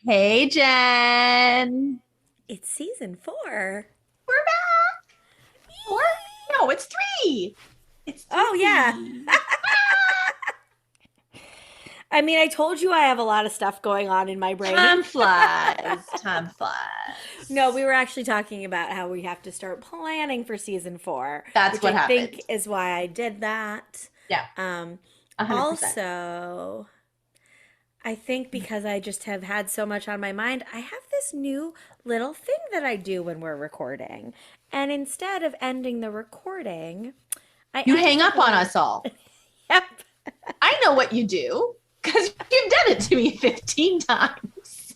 Hey, Jen. It's season 4. We're back. Four? No, it's three. It's Oh, yeah. three. I mean, I told you I have a lot of stuff going on in my brain. Time flies. Time No, flies. we were actually talking about how we have to start planning for season 4, That's which what I think happened. is why I did that. Yeah, Um, 100%. Also, I think because I just have had so much on my mind, I have this new little thing that I do when we're recording. And instead of ending the recording, I You end hang the up on whole. us all. Yep. I know what you do because you've done it to me 15 times.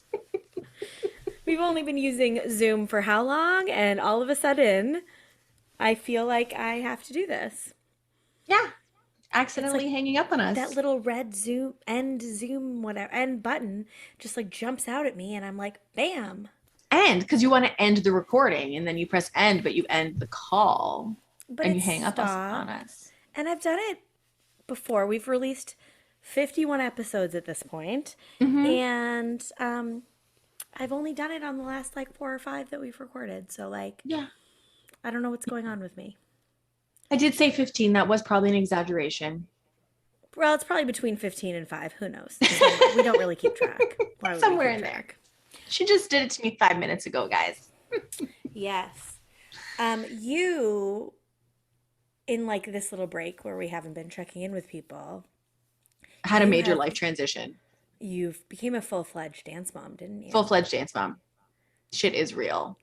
We've only been using Zoom for how long? And all of a sudden, I feel like I have to do this. Yeah, It's like accidentally hanging up on that us. little red Zoom, whatever, end button just like jumps out at me, and I'm like, bam. And because you want to end the recording and then you press end, but you end the call But and it you hang up on stopped. us. And I've done it before. We've released 51 episodes at this point, Mm-hmm. and I've only done it on the last like 4 or 5 that we've recorded. So, like, Yeah. I don't know what's going on with me. I did say 15. That was probably an exaggeration. Well, it's probably between 15 and 5. Who knows? Somewhere. We don't really keep track. Why would we Somewhere keep in there. track? She just did it to me 5 minutes ago, guys. Yes. You, in like this little break where we haven't been checking in with people, I had a you major have, life transition. you've became a full-fledged dance mom, didn't Full you? fledged dance mom. Shit is real.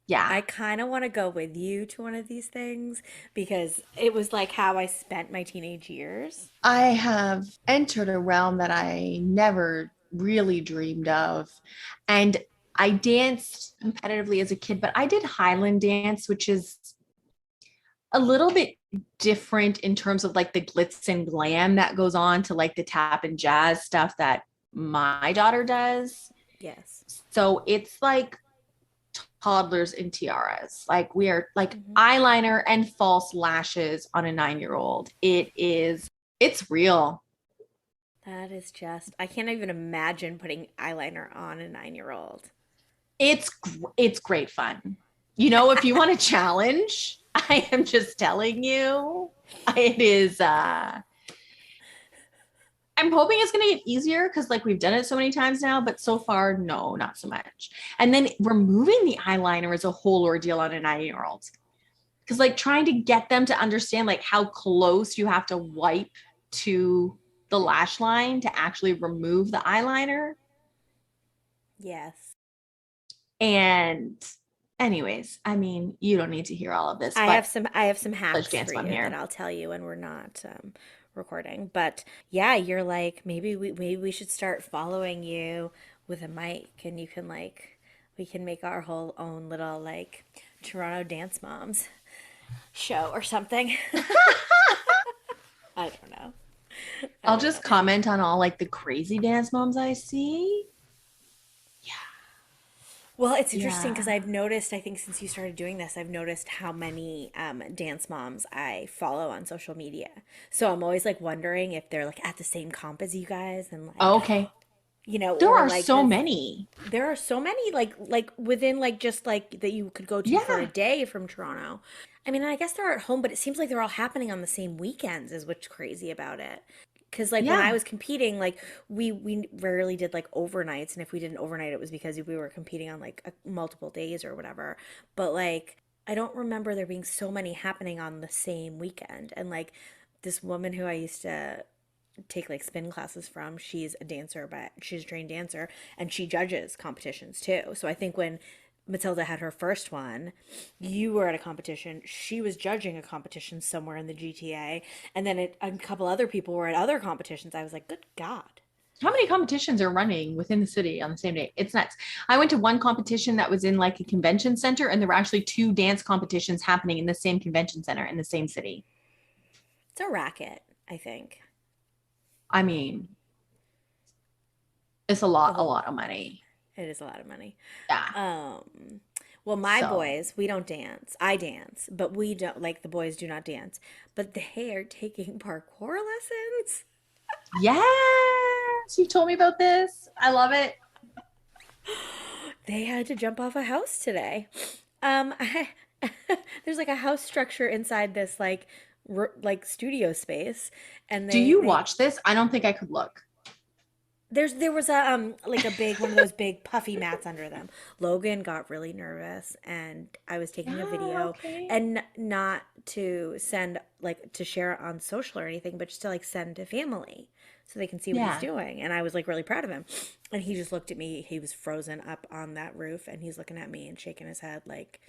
Yeah. I kind of want to go with you to one of these things because it was like how I spent my teenage years. I have entered a realm that I never really dreamed of. And I danced competitively as a kid, but I did Highland dance, which is a little bit different in terms of like the glitz and glam that goes on to like the tap and jazz stuff that my daughter does. Yes. So it's like toddlers in tiaras. Like we are like Hmm. eyeliner and false lashes on a 9 year old. It's real. That is just, I can't even imagine putting eyeliner on a 9-year-old. It's great fun. You know, if you want a challenge, I am just telling you, it is I'm hoping it's going to get easier because like we've done it so many times now, but so far, no, not so much. And then removing the eyeliner is a whole ordeal on a 9 year old because like trying to get them to understand like how close you have to wipe to the lash line to actually remove the eyeliner. Yes. And anyways, I mean, you don't need to hear all of this, but I have some let's hacks for dance mom you that here. I'll tell you when we're not recording. But yeah, you're like maybe we should start following you with a mic, and you can like we can make our whole own little like Toronto Dance Moms show or something. I don't know. I I'll don't just know. comment on all like the crazy dance moms I see. Well, it's interesting because Yeah. I've noticed, I think since you started doing this, I've noticed how many dance moms I follow on social media. So I'm always like wondering if they're like at the same comp as you guys and like, Okay. There or are like so this. many. There are so many like within like just like that you could go to for a Yeah. day from Toronto. I mean, I guess they're at home, but it seems like they're all happening on the same weekends, is what's crazy about it. Because like when I Yeah. was competing, like we rarely did like overnights, and if we did an overnight, it was because we were competing on like multiple days or whatever. But like I don't remember there being so many happening on the same weekend. And like this woman who I used to take like spin classes from, she's a dancer, but she's a trained dancer, and she judges competitions too. So I think when Matilda had her first one, you were at a competition, she was judging a competition somewhere in the GTA, and then a couple other people were at other competitions. I was like, good God. How many competitions are running within the city on the same day? It's nuts. I went to one competition that was in like a convention center, and there were actually two dance competitions happening in the same convention center in the same city. It's a racket, I think. I mean, it's The a whole, lot of money. it is a lot of money. Yeah. Well, my So, boys, we don't dance. I dance, but we don't, like, the boys do not dance. But they are taking parkour lessons. yes, you told me about this. I love it. They had to jump off a house today. I, there's like a house structure inside this like studio space, and Do they you they watch this? I don't think I could look. there was a like a big one of those big puffy mats under them. Logan got really nervous, and I was taking a Ah, video, okay. and not to send like to share it on social or anything, but just to like send to family so they can see what he's Yeah. doing. And I was like really proud of him. And he just looked at me. He was frozen up on that roof, and he's looking at me and shaking his head like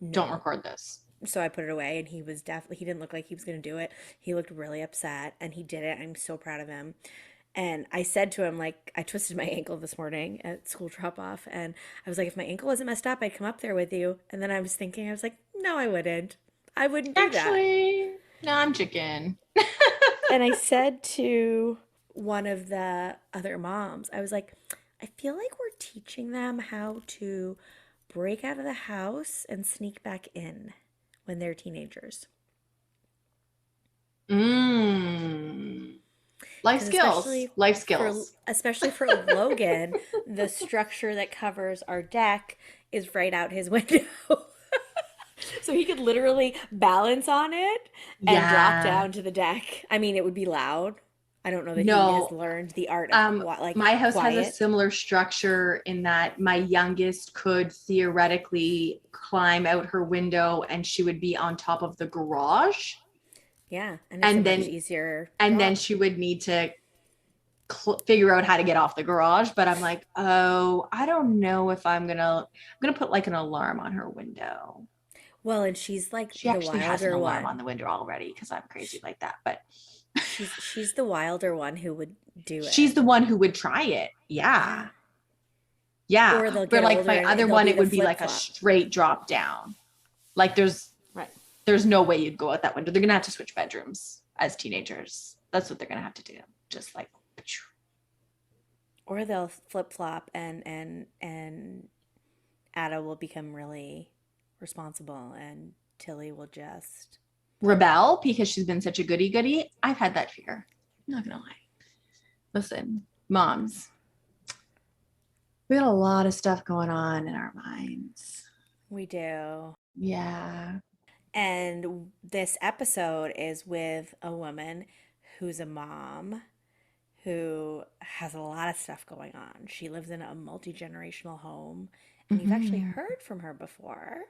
Don't no. record this. So I put it away, and he was definitely, he didn't look like he was going to do it. He looked really upset, and he did it. I'm so proud of him. And I said to him, like, I twisted my ankle this morning at school drop off. And I was like, if my ankle wasn't messed up, I'd come up there with you. And then I was thinking, I was like, no, I wouldn't. I wouldn't do that. Actually, no, I'm chicken. And I said to one of the other moms, I was like, I feel like we're teaching them how to break out of the house and sneak back in when they're teenagers. Mmm. Life Because skills. Life skills. especially for Logan, the structure that covers our deck is right out his window. So he could literally balance on it and drop Yeah. down to the deck. I mean, it would be loud. I don't know that he has No. learned the art of My house has a quiet. similar structure in that my youngest could theoretically climb out her window and she would be on top of the garage. Yeah, and it's a And much then easier and then drop. she would need to figure out how to get off the garage, but I'm like, oh, I don't know if I'm gonna put like an alarm on her window. Well, and she's like She the actually has an wilder alarm on one. the window already because I'm crazy like that, but She's the wilder one who would do she's it. the one who would try it. Yeah. Yeah. Yeah. Or they'll For get like older my and other they'll one, be it the would be flip like a flop. straight drop down. Like Right. there's no way you'd go out that window. They're gonna have to switch bedrooms as teenagers. That's what they're gonna have to do. Just like Or they'll flip flop, and Ada will become really responsible, and Tilly will just. rebel because she's been such a goody goody. I've had that fear. I'm not gonna lie. Listen, moms, we got a lot of stuff going on in our minds. We do. Yeah. And this episode is with a woman who's a mom who has a lot of stuff going on. She lives in a multi generational home, and you've actually Mhm. heard from her before.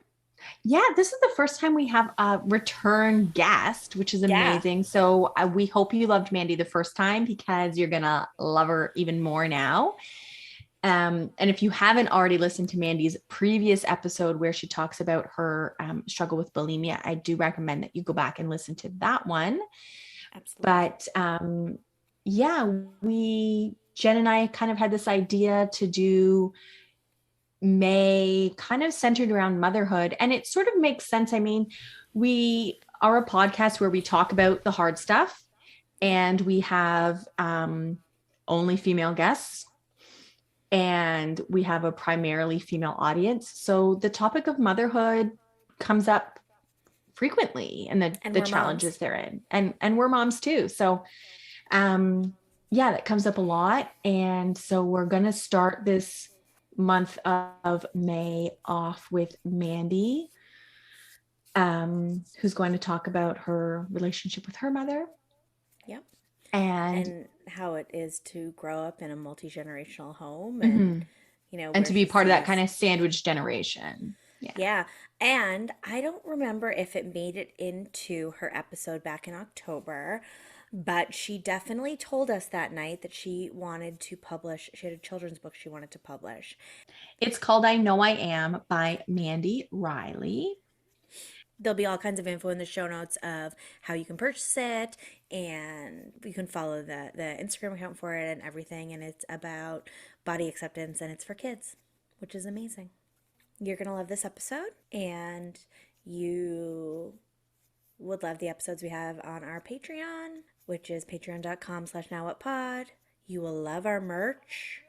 Yeah, this is the first time we have a return guest, which is Yeah, amazing. So we hope you loved Mandy the first time because you're gonna love her even more now. And if you haven't already listened to Mandy's previous episode where she talks about her struggle with bulimia, I do recommend that you go back and listen to that one. absolutely. But yeah, Jen and I kind of had this idea to do May kind of centered around motherhood. And it sort of makes sense. I mean, we are a podcast where we talk about the hard stuff Yep. and we have only female guests and we have a primarily female audience. So the topic of motherhood comes up frequently and And the we're moms. challenges they're in. And we're moms too. So um yeah, that comes up a lot. And so we're gonna start this month of May off with Mandy, who's going to talk about her relationship with her mother Yep. and And how it is to grow up in a multi generational home, and mhm, and where to be she part of that kind sees. of sandwich generation. Yeah. Yeah. And I don't remember if it made it into her episode back in October, but she definitely told us that night that she wanted to publish, she had a children's book she wanted to publish. It's called I Know I Am by Mandi Reilly. There'll be all kinds of info in the show notes of how you can purchase it, and you can follow the Instagram account for it and everything. And it's about body acceptance, and it's for kids, which is amazing. You're going to love this episode, and you would love the episodes we have on our Patreon, which is patreon.com/nowwhatpod. You will love our merch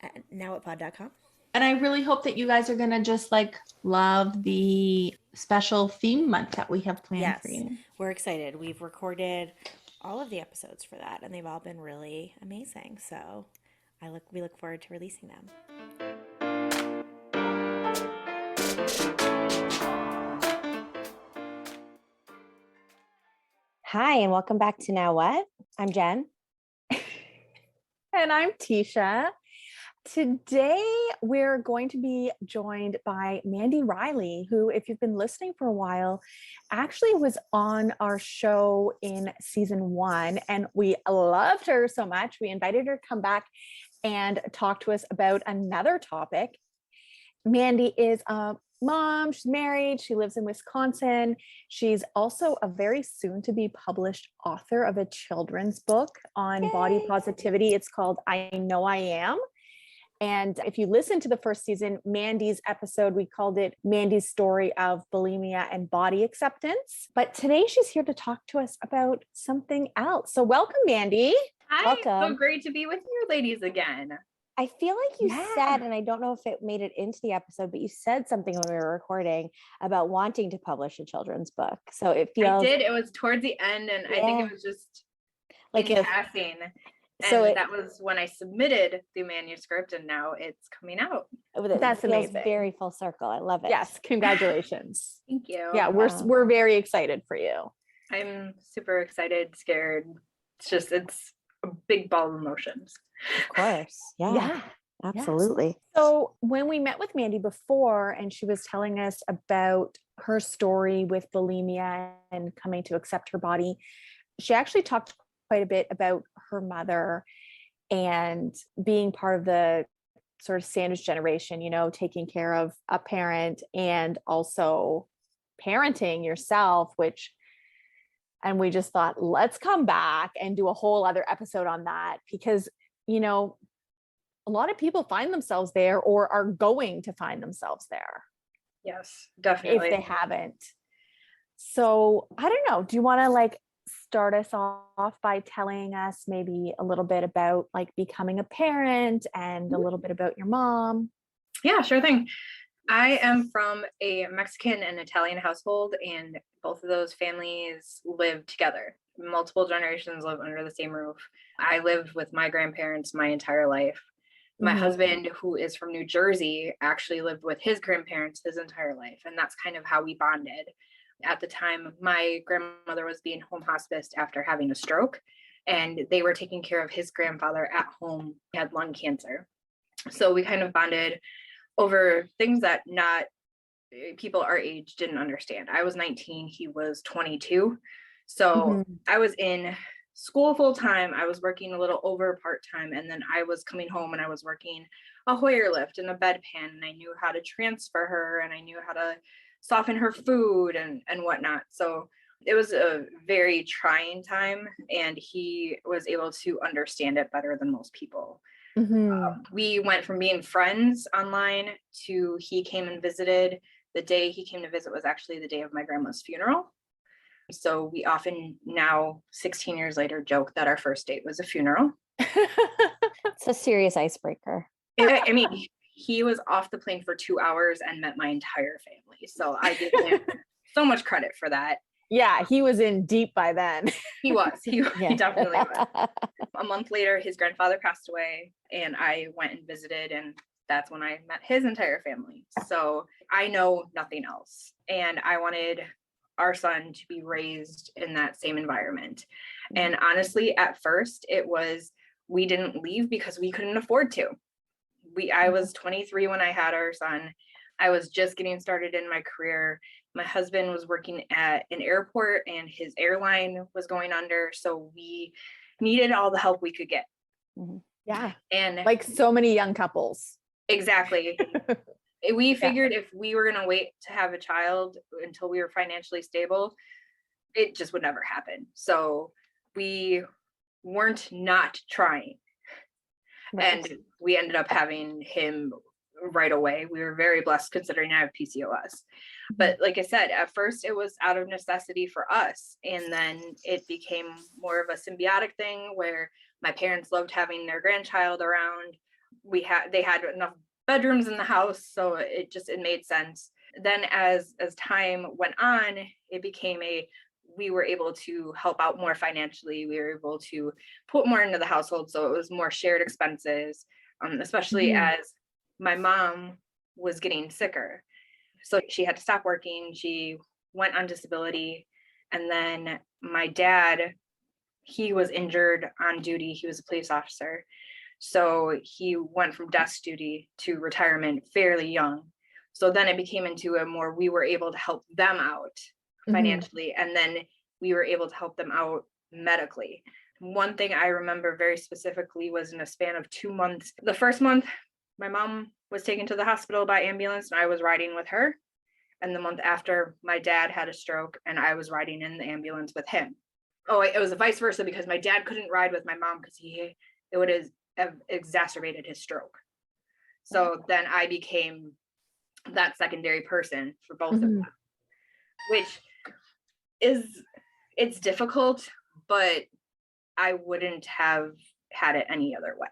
at nowwhatpod.com. And I really hope that you guys are going to just like love the special theme month that we have planned for Yes, you. we're excited. We've recorded all of the episodes for that, and they've all been really amazing. So we look forward to releasing them. Hi, and welcome back to Now What? I'm Jen. And I'm Tesha. Today, we're going to be joined by Mandi Reilly, who, if you've been listening for a while, actually was on our show in season 1. And we loved her so much. We invited her to come back and talk to us about another topic. Mandy is a mom. She's married. She lives in Wisconsin. She's also a very soon to be published author of a children's book on body positivity. It's called I Know I Am. And if you listen to the first season, Mandy's episode, we called it Mandy's story of bulimia and body acceptance. But today she's here to talk to us about something else. So welcome, Mandy. Hi, Welcome. so great to be with you ladies again. I feel like you said, and I don't know if it made it into the episode, but you said something when we were recording about wanting to publish a children's book. So it feels... I did. It was towards the end, and I think it was just like in passing. So that was when I submitted the manuscript, and now it's coming out. That's amazing. Very full circle. I love it. Yes, congratulations. Thank you. Yeah, we're very excited for you. I'm super excited, scared. It's a big ball of emotions. Of course. Yeah. Absolutely. Yes. So when we met with Mandy before, and she was telling us about her story with bulimia and coming to accept her body, she actually talked quite a bit about her mother and being part of the sort of sandwich generation, taking care of a parent and also parenting yourself, and we just thought, let's come back and do a whole other episode on that, because, a lot of people find themselves there or are going to find themselves there. Yes, definitely. If they haven't. So I don't know. Do you want to start us off by telling us maybe a little bit about becoming a parent and a little bit about your mom? Yeah, sure thing. I am from a Mexican and Italian household, and both of those families live together. Multiple generations live under the same roof. I lived with my grandparents my entire life. My husband, who is from New Jersey, actually lived with his grandparents his entire life. And that's kind of how we bonded. At the time, my grandmother was being home hospiced after having a stroke, and they were taking care of his grandfather at home. He had lung cancer. So we kind of bonded over things that not people our age didn't understand. I was 19, he was 22. So I was in school full time. I was working a little over part time, and then I was coming home and I was working a Hoyer lift and a bedpan, and I knew how to transfer her, and I knew how to soften her food and whatnot. So it was a very trying time, and he was able to understand it better than most people. We went from being friends online to he came and visited. The day he came to visit was actually the day of my grandma's funeral. So we often now, 16 years later, joke that our first date was a funeral. It's a serious icebreaker. I mean, he was off the plane for 2 hours and met my entire family. So I give him so much credit for that. Yeah, he was in deep by then. He was. He definitely was. A month later, his grandfather passed away, and I went and visited, and that's when I met his entire family. So I know nothing else. And I wanted our son to be raised in that same environment. And honestly, at first, we didn't leave because we couldn't afford to. I was 23 when I had our son. I was just getting started in my career. My husband was working at an airport, and his airline was going under. So we needed all the help we could get. Yeah. And like so many young couples. Exactly. We figured if we were going to wait to have a child until we were financially stable, it just would never happen. So we weren't not trying. Right. And we ended up having him right away. We were very blessed considering I have PCOS. But like I said, at first it was out of necessity for us. And then it became more of a symbiotic thing where my parents loved having their grandchild around. They had enough bedrooms in the house, so it made sense. Then as time went on, it became we were able to help out more financially. We were able to put more into the household, so it was more shared expenses, especially as my mom was getting sicker. So she had to stop working. She went on disability. And then my dad, he was injured on duty. He was a police officer. So he went from desk duty to retirement fairly young. So then it became into a more, we were able to help them out financially. And then we were able to help them out medically. One thing I remember very specifically was in a span of 2 months. The first month, my mom was taken to the hospital by ambulance and I was riding with her. And the month after, my dad had a stroke and I was riding in the ambulance with him. Oh, it was vice versa because my dad couldn't ride with my mom because it would have exacerbated his stroke. So then I became that secondary person for both of them, which it's difficult, but I wouldn't have had it any other way.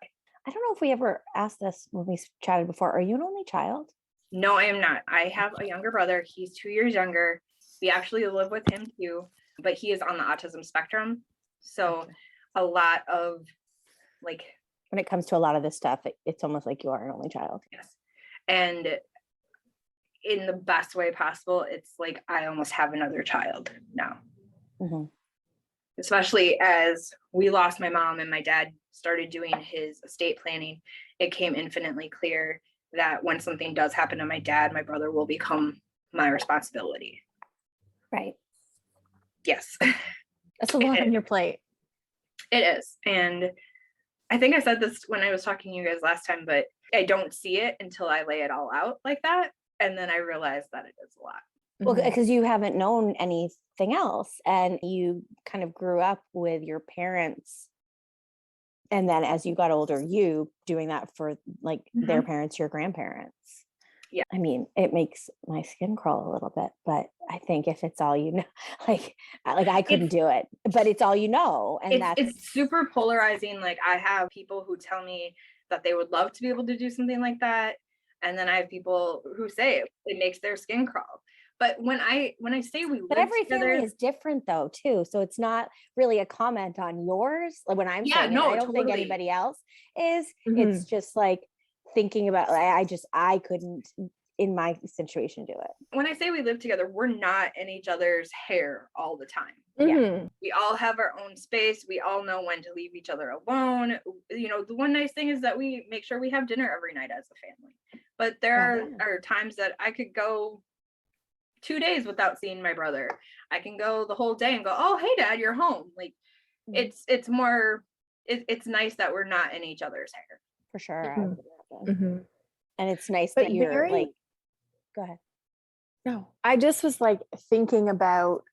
I don't know if we ever asked this when we chatted before. Are you an only child? No, I am not. I have a younger brother. He's 2 years younger. We actually live with him too, but he is on the autism spectrum. So a lot of like, when it comes to a lot of this stuff, it's almost like you are an only child. yes. And in the best way possible, it's like I almost have another child now. Especially as we lost my mom and my dad started doing his estate planning, it came infinitely clear that when something does happen to my dad, my brother will become my responsibility. Right. Yes. That's a lot on your plate. It is. And I think I said this when I was talking to you guys last time, but I don't see it until I lay it all out like that. And then I realized that it is a lot. Well, because you haven't known anything else and you kind of grew up with your parents. And then as you got older, you doing that for like their parents, your grandparents. Yeah. I mean, it makes my skin crawl a little bit, but I think if it's all you know, like I couldn't do it, but it's all you know. And it's super polarizing. Like I have people who tell me that they would love to be able to do something like that. And then I have people who say it makes their skin crawl. But when I say we live but every together, family is different though too. So it's not really a comment on yours. Like when I'm saying no, it, I don't think totally. anybody else is. It's just like thinking about I couldn't in my situation do it. When I say we live together, we're not in each other's hair all the time. Yeah. We all have our own space. We all know when to leave each other alone. You know, the one nice thing is that we make sure we have dinner every night as a family. But there are times that I could go 2 days without seeing my brother. I can go the whole day and go, oh, hey, Dad, you're home. Like it's more, it's nice that we're not in each other's hair. For sure. And it's nice that you're like, go ahead. No, I just was like thinking about,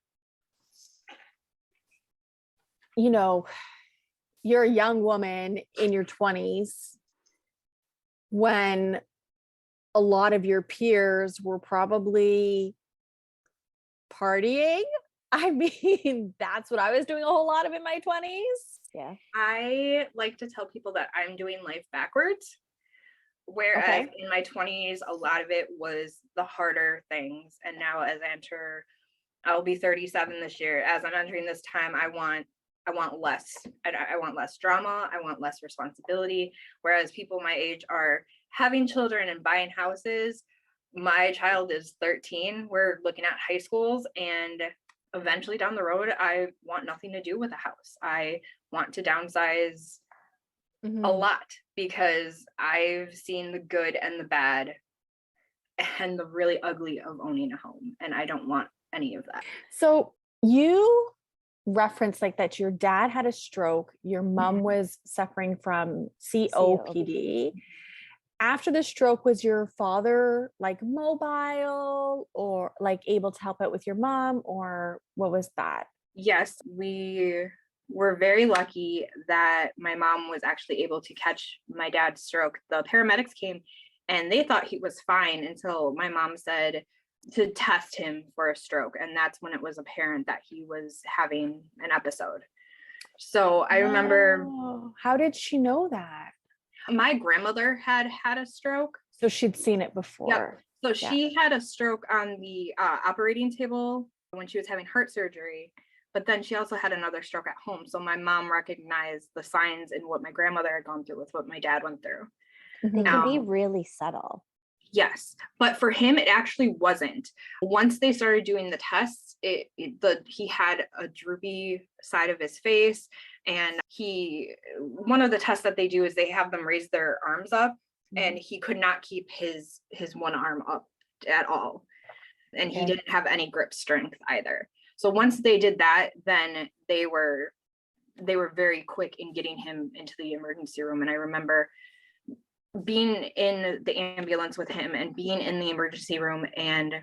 you know, you're a young woman in your 20s when a lot of your peers were probably partying. I mean, that's what I was doing a whole lot of in my 20s. Yeah. I like to tell people that I'm doing life backwards. Whereas in my 20s, a lot of it was the harder things. And now I'll be 37 this year. As I'm entering this time, I want less. I want less drama. I want less responsibility. Whereas people my age are having children and buying houses. My child is 13. We're looking at high schools, and eventually down the road, I want nothing to do with a house. I want to downsize a lot because I've seen the good and the bad and the really ugly of owning a home, and I don't want any of that. So you referenced like that your dad had a stroke, your mom was suffering from COPD. After the stroke, was your father like mobile or like able to help out with your mom, or what was that? Yes, we were very lucky that my mom was actually able to catch my dad's stroke. The paramedics came and they thought he was fine until my mom said to test him for a stroke. And that's when it was apparent that he was having an episode. So I remember. How did she know that? My grandmother had a stroke. So she'd seen it before. Yep. So she had a stroke on the operating table when she was having heart surgery. But then she also had another stroke at home. So my mom recognized the signs in what my grandmother had gone through with what my dad went through. They can be really subtle. Yes, but for him, it actually wasn't. Once they started doing the tests, he had a droopy side of his face, and one of the tests that they do is they have them raise their arms up, and he could not keep his one arm up at all, and he didn't have any grip strength either. So once they did that, then they were very quick in getting him into the emergency room. And I remember being in the ambulance with him and being in the emergency room, and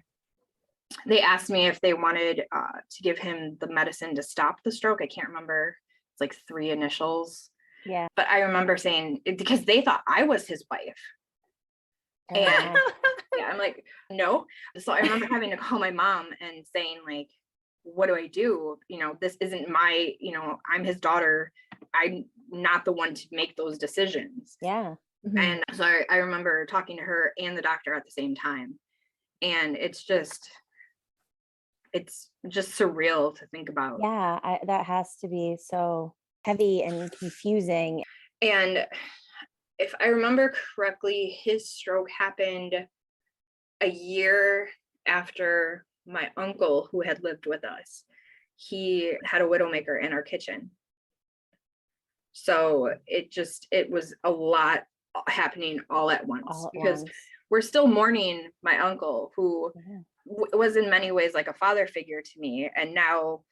they asked me if they wanted to give him the medicine to stop the stroke. I can't remember, it's like 3 initials. Yeah. But I remember saying, because they thought I was his wife. And yeah, I'm like, no. So I remember having to call my mom and saying, like, what do I do? This isn't my, I'm his daughter. I'm not the one to make those decisions. Yeah. Mm-hmm. And so I remember talking to her and the doctor at the same time. And it's just surreal to think about. Yeah, that has to be so heavy and confusing. And if I remember correctly, his stroke happened a year after my uncle, who had lived with us. He had a widowmaker in our kitchen. So it was a lot happening all at once, because we're still mourning my uncle, who was in many ways like a father figure to me. And now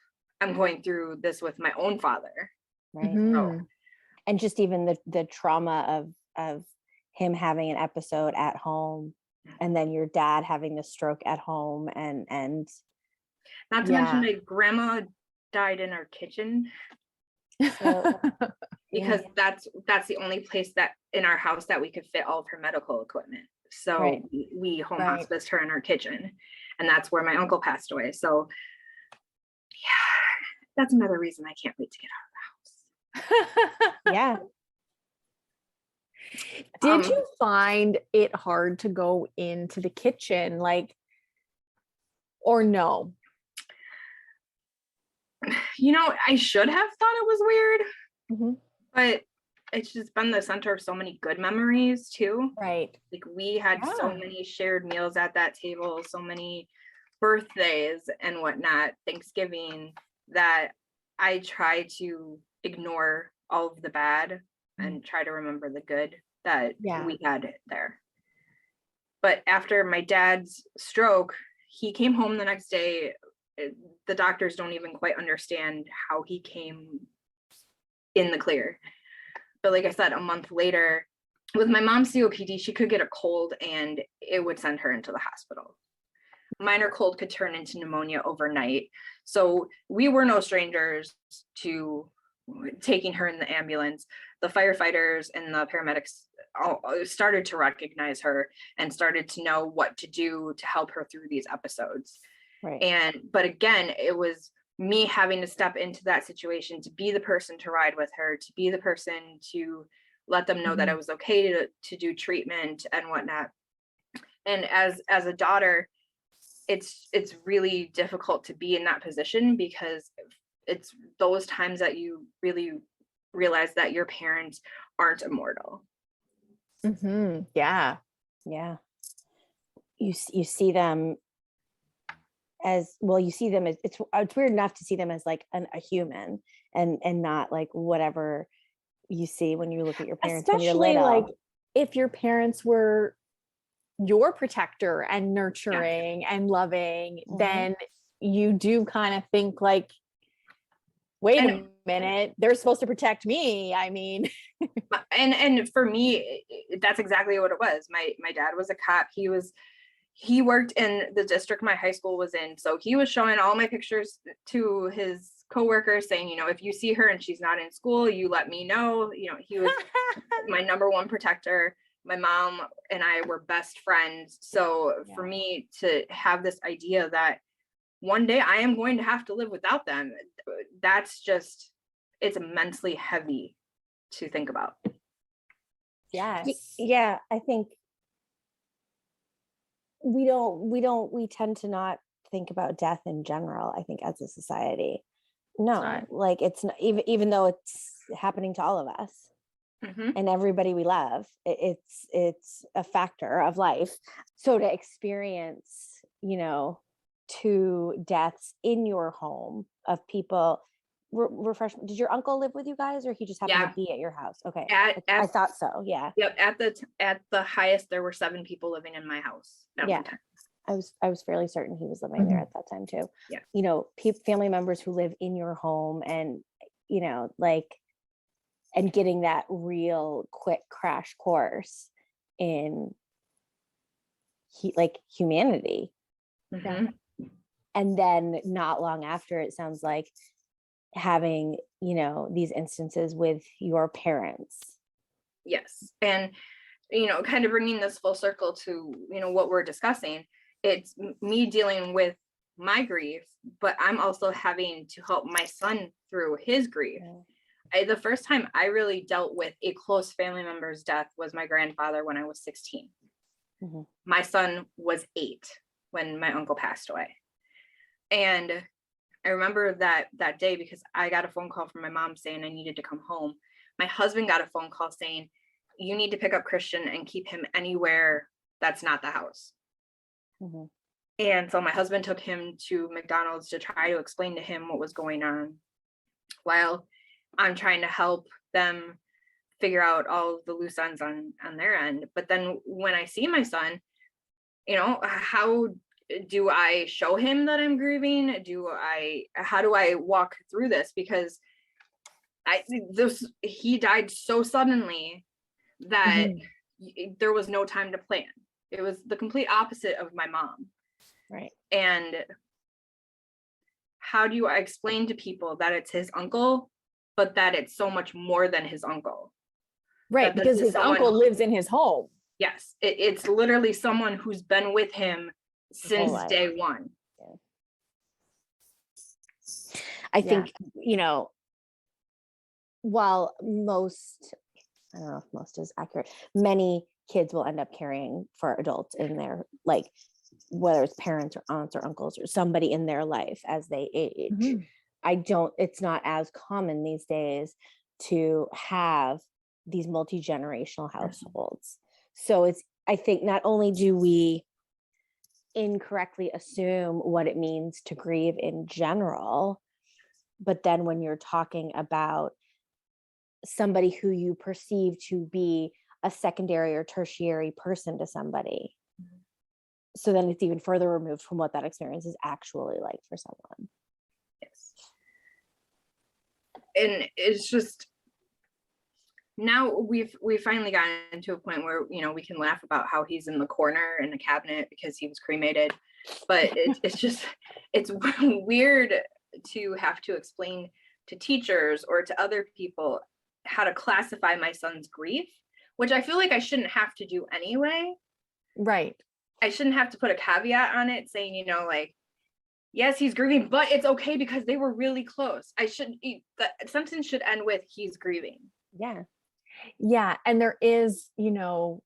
I'm going through this with my own father. Right. So, and just even the trauma of him having an episode at home, and then your dad having the stroke at home, and not to mention my grandma died in our kitchen. So, because that's the only place that in our house that we could fit all of her medical equipment. So we home hospiced her in our kitchen, and that's where my uncle passed away. So yeah, that's another reason I can't wait to get out of the house. Yeah. Did you find it hard to go into the kitchen, like, or no? I should have thought it was weird, Mm-hmm. but it's just been the center of so many good memories too. Right. Like, we had so many shared meals at that table, so many birthdays and whatnot, Thanksgiving, that I try to ignore all of the bad and try to remember the good that we had there. But after my dad's stroke, he came home the next day. The doctors don't even quite understand how he came in the clear. But like I said, a month later, with my mom's COPD, she could get a cold and it would send her into the hospital. Minor cold could turn into pneumonia overnight. So we were no strangers to taking her in the ambulance. The firefighters and the paramedics all started to recognize her and started to know what to do to help her through these episodes. Right. But again, it was me having to step into that situation, to be the person to ride with her, to be the person to let them know that it was okay to do treatment and whatnot. And as a daughter, it's really difficult to be in that position, because it's those times that you really realize that your parents aren't immortal. Mm-hmm. Yeah. Yeah. You see them as well. You see them as it's weird enough to see them as like a human, and not like whatever you see when you look at your parents. Especially when you're little. like if your parents were your protector and nurturing and loving, then you do kind of think like, wait a minute, they're supposed to protect me. I mean, and for me, that's exactly what it was. My dad was a cop. He worked in the district my high school was in. So he was showing all my pictures to his coworkers saying, if you see her and she's not in school, you let me know. He was my number one protector. My mom and I were best friends. So for me to have this idea that one day I am going to have to live without them, that's just, it's immensely heavy to think about. Yes. Yeah, I think we tend to not think about death in general, I think, as a society. No, like it's not, even though it's happening to all of us. and everybody we love. It's a factor of life. So to experience, you know, 2 deaths in your home of people. Refresh. Did your uncle live with you guys, or he just happened to be at your house? Okay, I thought so. Yeah. Yep. At the highest, there were 7 people living in my house at one time. I was fairly certain he was living there at that time too. Yeah. You know, family members who live in your home, and you know, like, and getting that real quick crash course in humanity. And then not long after, it sounds like, having, you know, these instances with your parents. Yes. And, you know, kind of bringing this full circle to, you know, what we're discussing, it's me dealing with my grief, but I'm also having to help my son through his grief. The first time I really dealt with a close family member's death was my grandfather when I was 16. My son was 8 when my uncle passed away. And I remember that day because I got a phone call from my mom saying I needed to come home. My husband got a phone call saying, you need to pick up Christian and keep him anywhere that's not the house. And so my husband took him to McDonald's to try to explain to him what was going on, while I'm trying to help them figure out all of the loose ends on their end. But then when I see my son, you know, how do I show him that I'm grieving? How do I walk through this? Because he died so suddenly that there was no time to plan. It was the complete opposite of my mom. Right. And how do I explain to people that it's his uncle, but that it's so much more than his uncle? Right, because his uncle lives in his home. Yes, it's literally someone who's been with him since day one. I think, you know, while most, I don't know if most is accurate, many kids will end up caring for adults in their, like, whether it's parents or aunts or uncles or somebody in their life as they age. It's not as common these days to have these multi-generational households. So I think not only do we incorrectly assume what it means to grieve in general, but then when you're talking about somebody who you perceive to be a secondary or tertiary person to somebody, so then it's even further removed from what that experience is actually like for someone. Yes. And it's just, now we've finally gotten to a point where, you know, we can laugh about how he's in the corner in the cabinet because he was cremated, but it's weird to have to explain to teachers or to other people how to classify my son's grief, which I feel like I shouldn't have to do anyway. Right. I shouldn't have to put a caveat on it saying, you know, like, yes, he's grieving, but it's okay because they were really close. The sentence should end with he's grieving. Yeah. Yeah. And there is, you know,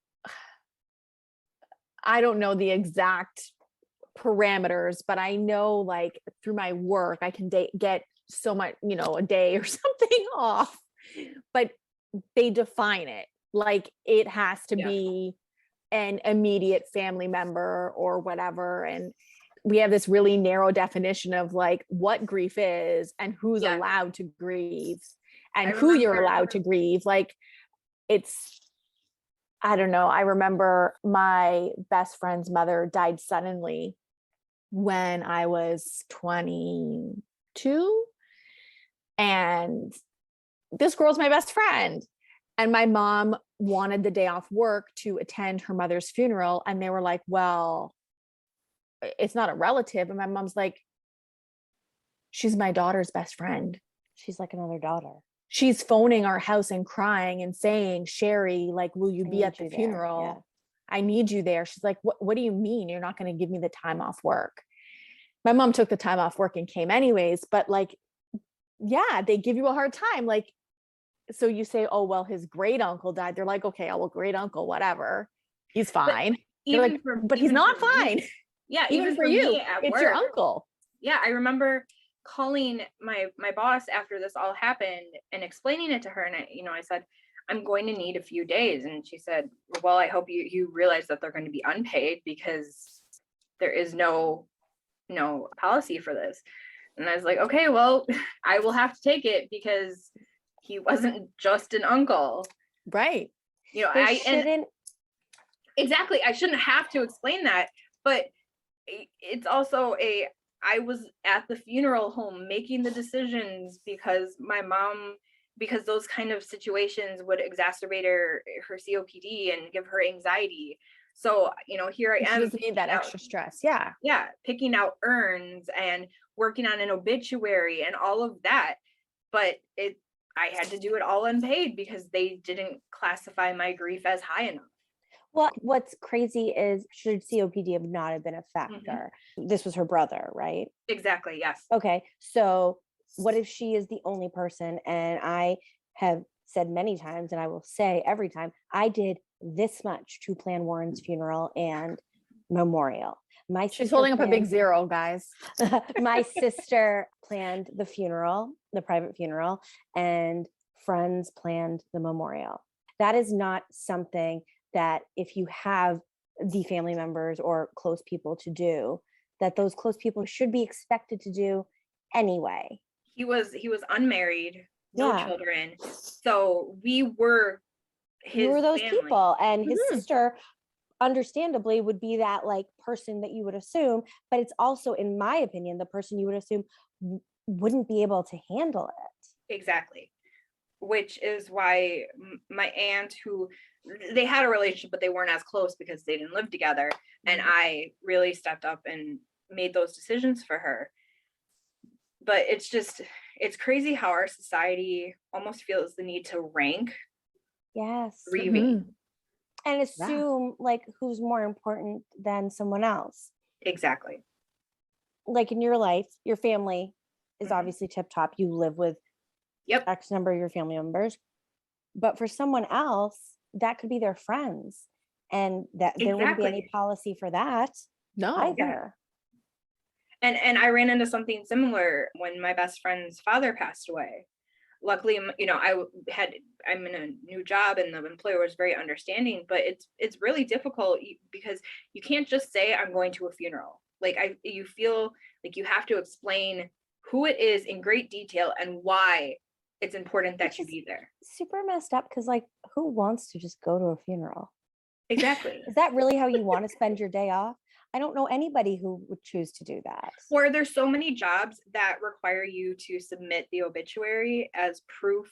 I don't know the exact parameters, but I know, like, through my work, I can get so much, you know, a day or something off, but they define it like it has to be an immediate family member or whatever. And we have this really narrow definition of like what grief is and who's allowed to grieve and who you're allowed to grieve. Like, I don't know. I remember my best friend's mother died suddenly when I was 22. And this girl's my best friend. And my mom wanted the day off work to attend her mother's funeral. And they were like, well, it's not a relative. And my mom's like, she's my daughter's best friend. She's like another daughter. She's phoning our house and crying and saying, Sherry, like, will you be at the funeral? Yeah. I need you there. She's like, what do you mean? You're not going to give me the time off work? My mom took the time off work and came anyways, but like, yeah, they give you a hard time. Like, so you say, oh, well, his great uncle died. They're like, okay, oh, well, great uncle, whatever. He's fine. But he's not fine. Yeah. Even for you, it's work, your uncle. Yeah. I remember calling my boss after this all happened and explaining it to her. And I said, I'm going to need a few days. And she said, well, I hope you realize that they're going to be unpaid because there is no policy for this. And I was like, okay, well, I will have to take it because he wasn't just an uncle. Right. You know, exactly. I shouldn't have to explain that, but it's also I was at the funeral home making the decisions because my mom, because those kind of situations would exacerbate her COPD and give her anxiety. So, you know, here I am. She doesn't need that extra stress. Yeah. Yeah. Picking out urns and working on an obituary and all of that. But I had to do it all unpaid because they didn't classify my grief as high enough. Well, what's crazy is, should COPD have not have been a factor? This was her brother, right? Exactly. Yes. Okay. So what if she is the only person? And I have said many times, and I will say every time, I did this much to plan Warren's funeral and memorial. She's holding up a big 0, guys. My sister planned the funeral, the private funeral, and friends planned the memorial. That is not something that if you have the family members or close people to do, that those close people should be expected to do anyway. He was unmarried, no children. So we were those family. people, and his sister understandably would be that like person that you would assume, but it's also, in my opinion, the person you would assume wouldn't be able to handle it. Exactly. Which is why my aunt, who they had a relationship, but they weren't as close because they didn't live together. And I really stepped up and made those decisions for her. But it's crazy how our society almost feels the need to rank grieving. And assume like who's more important than someone else. Exactly. Like in your life, your family is obviously tip top. You live with X number of your family members. But for someone else, that could be their friends. And that there wouldn't be any policy for that. No. Either. Yeah. And I ran into something similar when my best friend's father passed away. Luckily, you know, I'm in a new job and the employer was very understanding, but it's really difficult because you can't just say I'm going to a funeral. Like you feel like you have to explain who it is in great detail and why it's important that you be there. Super messed up, because like, who wants to just go to a funeral? Exactly. Is that really how you want to spend your day off? I don't know anybody who would choose to do that. Or there's so many jobs that require you to submit the obituary as proof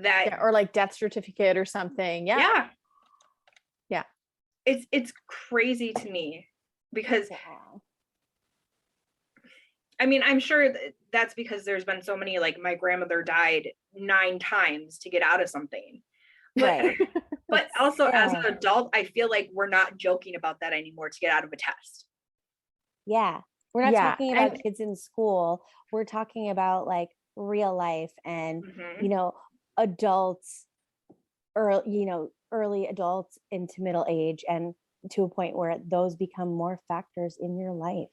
that, or like death certificate or something. Yeah. It's crazy to me because I mean, I'm sure that's because there's been so many, like my grandmother died 9 times to get out of something. But, but also as an adult, I feel like we're not joking about that anymore to get out of a test. Yeah. We're not talking about kids in school. We're talking about like real life and, you know, adults, or, you know, early adults into middle age, and to a point where those become more factors in your life.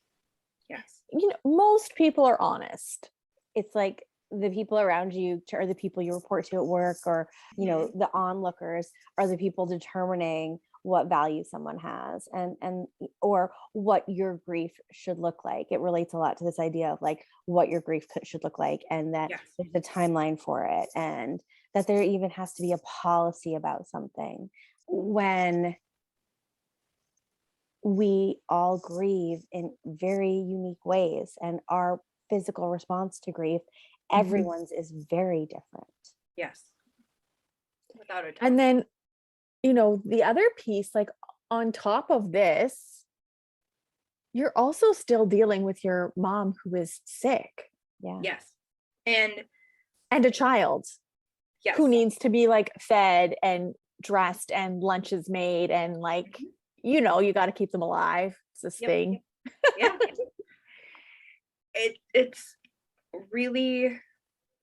Yes. You know, most people are honest. It's like the people around you are the people you report to at work, or, you know, the onlookers are the people determining what value someone has and or what your grief should look like. It relates a lot to this idea of like what your grief should look like, and that there's a timeline for it, and that there even has to be a policy about something. When we all grieve in very unique ways, and our physical response to grief, everyone's is very different. Yes. Without a doubt. And then, you know, the other piece, like on top of this, you're also still dealing with your mom who is sick. Yeah. Yes. And a child who needs to be like fed and dressed and lunches made, and like, you know, you got to keep them alive. It's this thing. Yeah. It's really,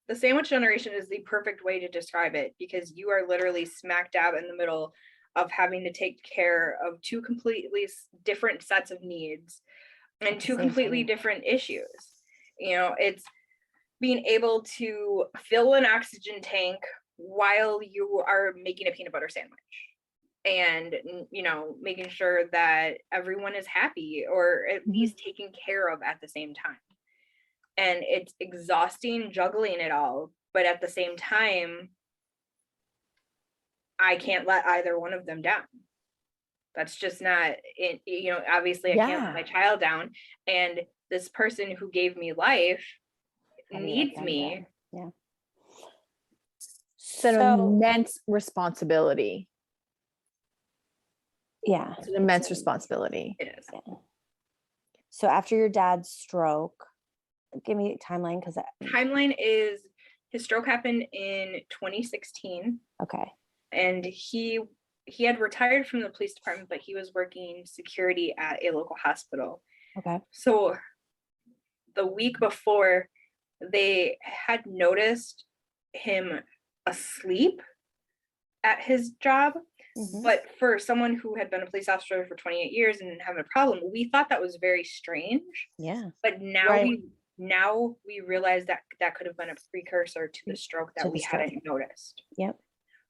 the sandwich generation is the perfect way to describe it, because you are literally smack dab in the middle of having to take care of 2 completely different sets of needs and 2 completely different issues. You know, it's being able to fill an oxygen tank while you are making a peanut butter sandwich, and making sure that everyone is happy or at least taken care of at the same time. And it's exhausting juggling it all, but at the same time, I can't let either one of them down. That's just not it. Obviously I can't let my child down, and this person who gave me life needs me. Yeah. It's an immense responsibility. Yeah. It's an immense responsibility. It is. Yeah. So after your dad's stroke, give me a timeline, because Timeline is his stroke happened in 2016. Okay. And he had retired from the police department, but he was working security at a local hospital. Okay. So the week before, they had noticed him asleep at his job. But for someone who had been a police officer for 28 years and didn't have a problem, we thought that was very strange. Yeah. But now we realize that that could have been a precursor to the stroke that we hadn't noticed. Yep.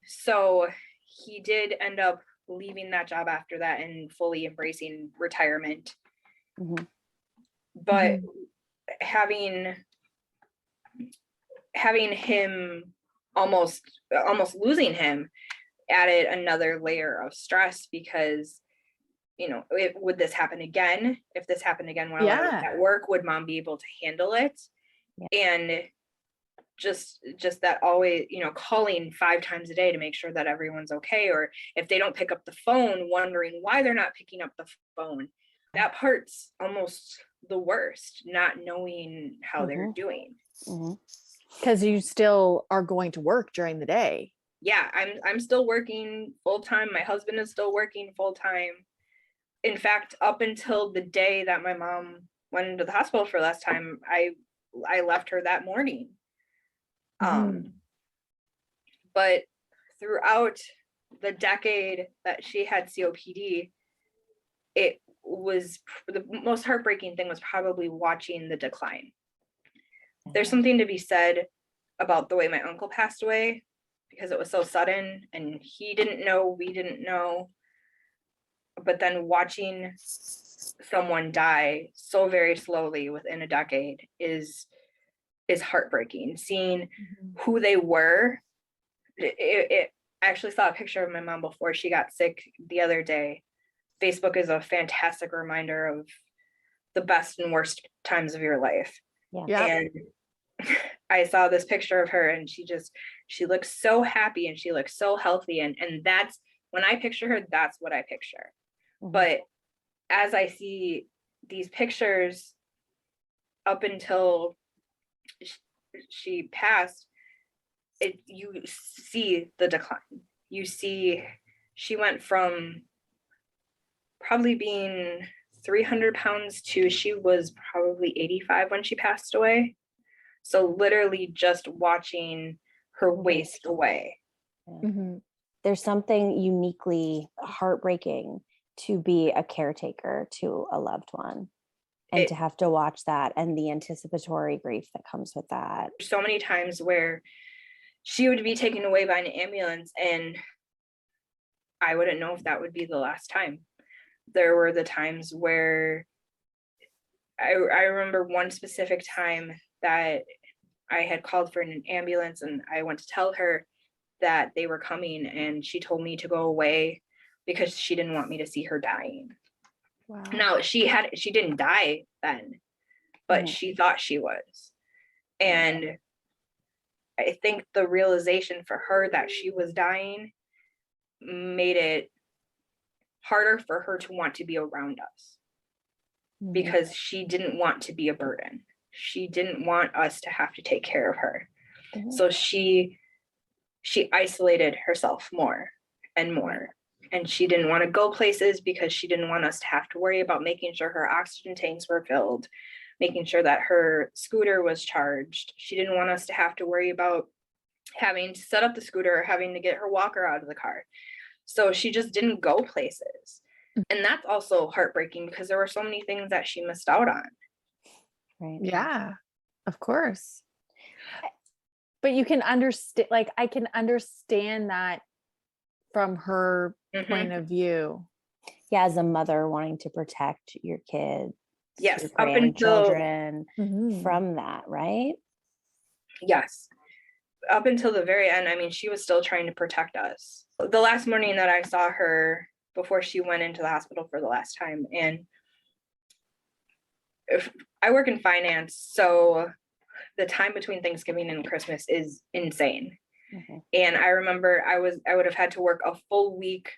So he did end up leaving that job after that and fully embracing retirement. But having him almost losing him added another layer of stress, because would this happen again? If this happened again while I was at work, would mom be able to handle it? And just that always, calling 5 times a day to make sure that everyone's okay, or if they don't pick up the phone, wondering why they're not picking up the phone. That part's almost the worst, not knowing how they're doing. Because you still are going to work during the day. Yeah, I'm still working full time. My husband is still working full time. In fact, up until the day that my mom went into the hospital for the last time, I left her that morning. But throughout the decade that she had COPD, it was the most heartbreaking thing was probably watching the decline. There's something to be said about the way my uncle passed away, because it was so sudden and he didn't know, we didn't know. But then watching someone die so very slowly within a decade is heartbreaking. Seeing who they were. I actually saw a picture of my mom before she got sick the other day. Facebook is a fantastic reminder of the best and worst times of your life. Yeah. And I saw this picture of her, and she looks so happy and she looks so healthy. And that's when I picture her, that's what I picture. But as I see these pictures up until she passed, you see the decline. You see she went from probably being 300 pounds to she was probably 85 when she passed away. So literally just watching her waste away. There's something uniquely heartbreaking to be a caretaker to a loved one, and to have to watch that and the anticipatory grief that comes with that. So many times where she would be taken away by an ambulance and I wouldn't know if that would be the last time. There were the times where I remember one specific time that I had called for an ambulance and I went to tell her that they were coming, and she told me to go away because she didn't want me to see her dying. Wow. Now she didn't die then, but she thought she was. And I think the realization for her that she was dying made it harder for her to want to be around us, because she didn't want to be a burden. She didn't want us to have to take care of her. So she isolated herself more and more. And she didn't want to go places because she didn't want us to have to worry about making sure her oxygen tanks were filled, making sure that her scooter was charged. She didn't want us to have to worry about having to set up the scooter or having to get her walker out of the car. So she just didn't go places. And that's also heartbreaking because there were so many things that she missed out on. Right. Yeah, of course. But you can understand, like, I can understand that from her point of view. Yeah, as a mother wanting to protect your kids, Yes, your up until grandchildren from that, right? yes, up until the very end. I mean, she was still trying to protect us. The last morning that I saw her before she went into the hospital for the last time, and if I work in finance, so the time between Thanksgiving and Christmas is insane. And I remember I would have had to work a full week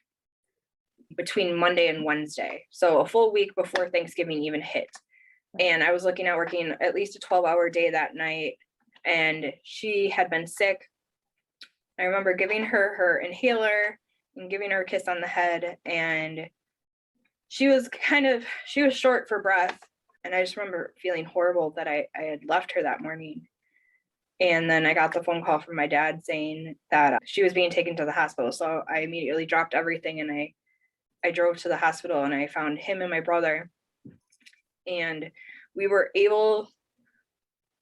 between Monday and Wednesday. So a full week before Thanksgiving even hit. And I was looking at working at least a 12-hour day that night. And she had been sick. I remember giving her her inhaler and giving her a kiss on the head. And she was short for breath. And I just remember feeling horrible that I had left her that morning. And then I got the phone call from my dad saying that she was being taken to the hospital. So I immediately dropped everything and I drove to the hospital, and I found him and my brother. And we were able,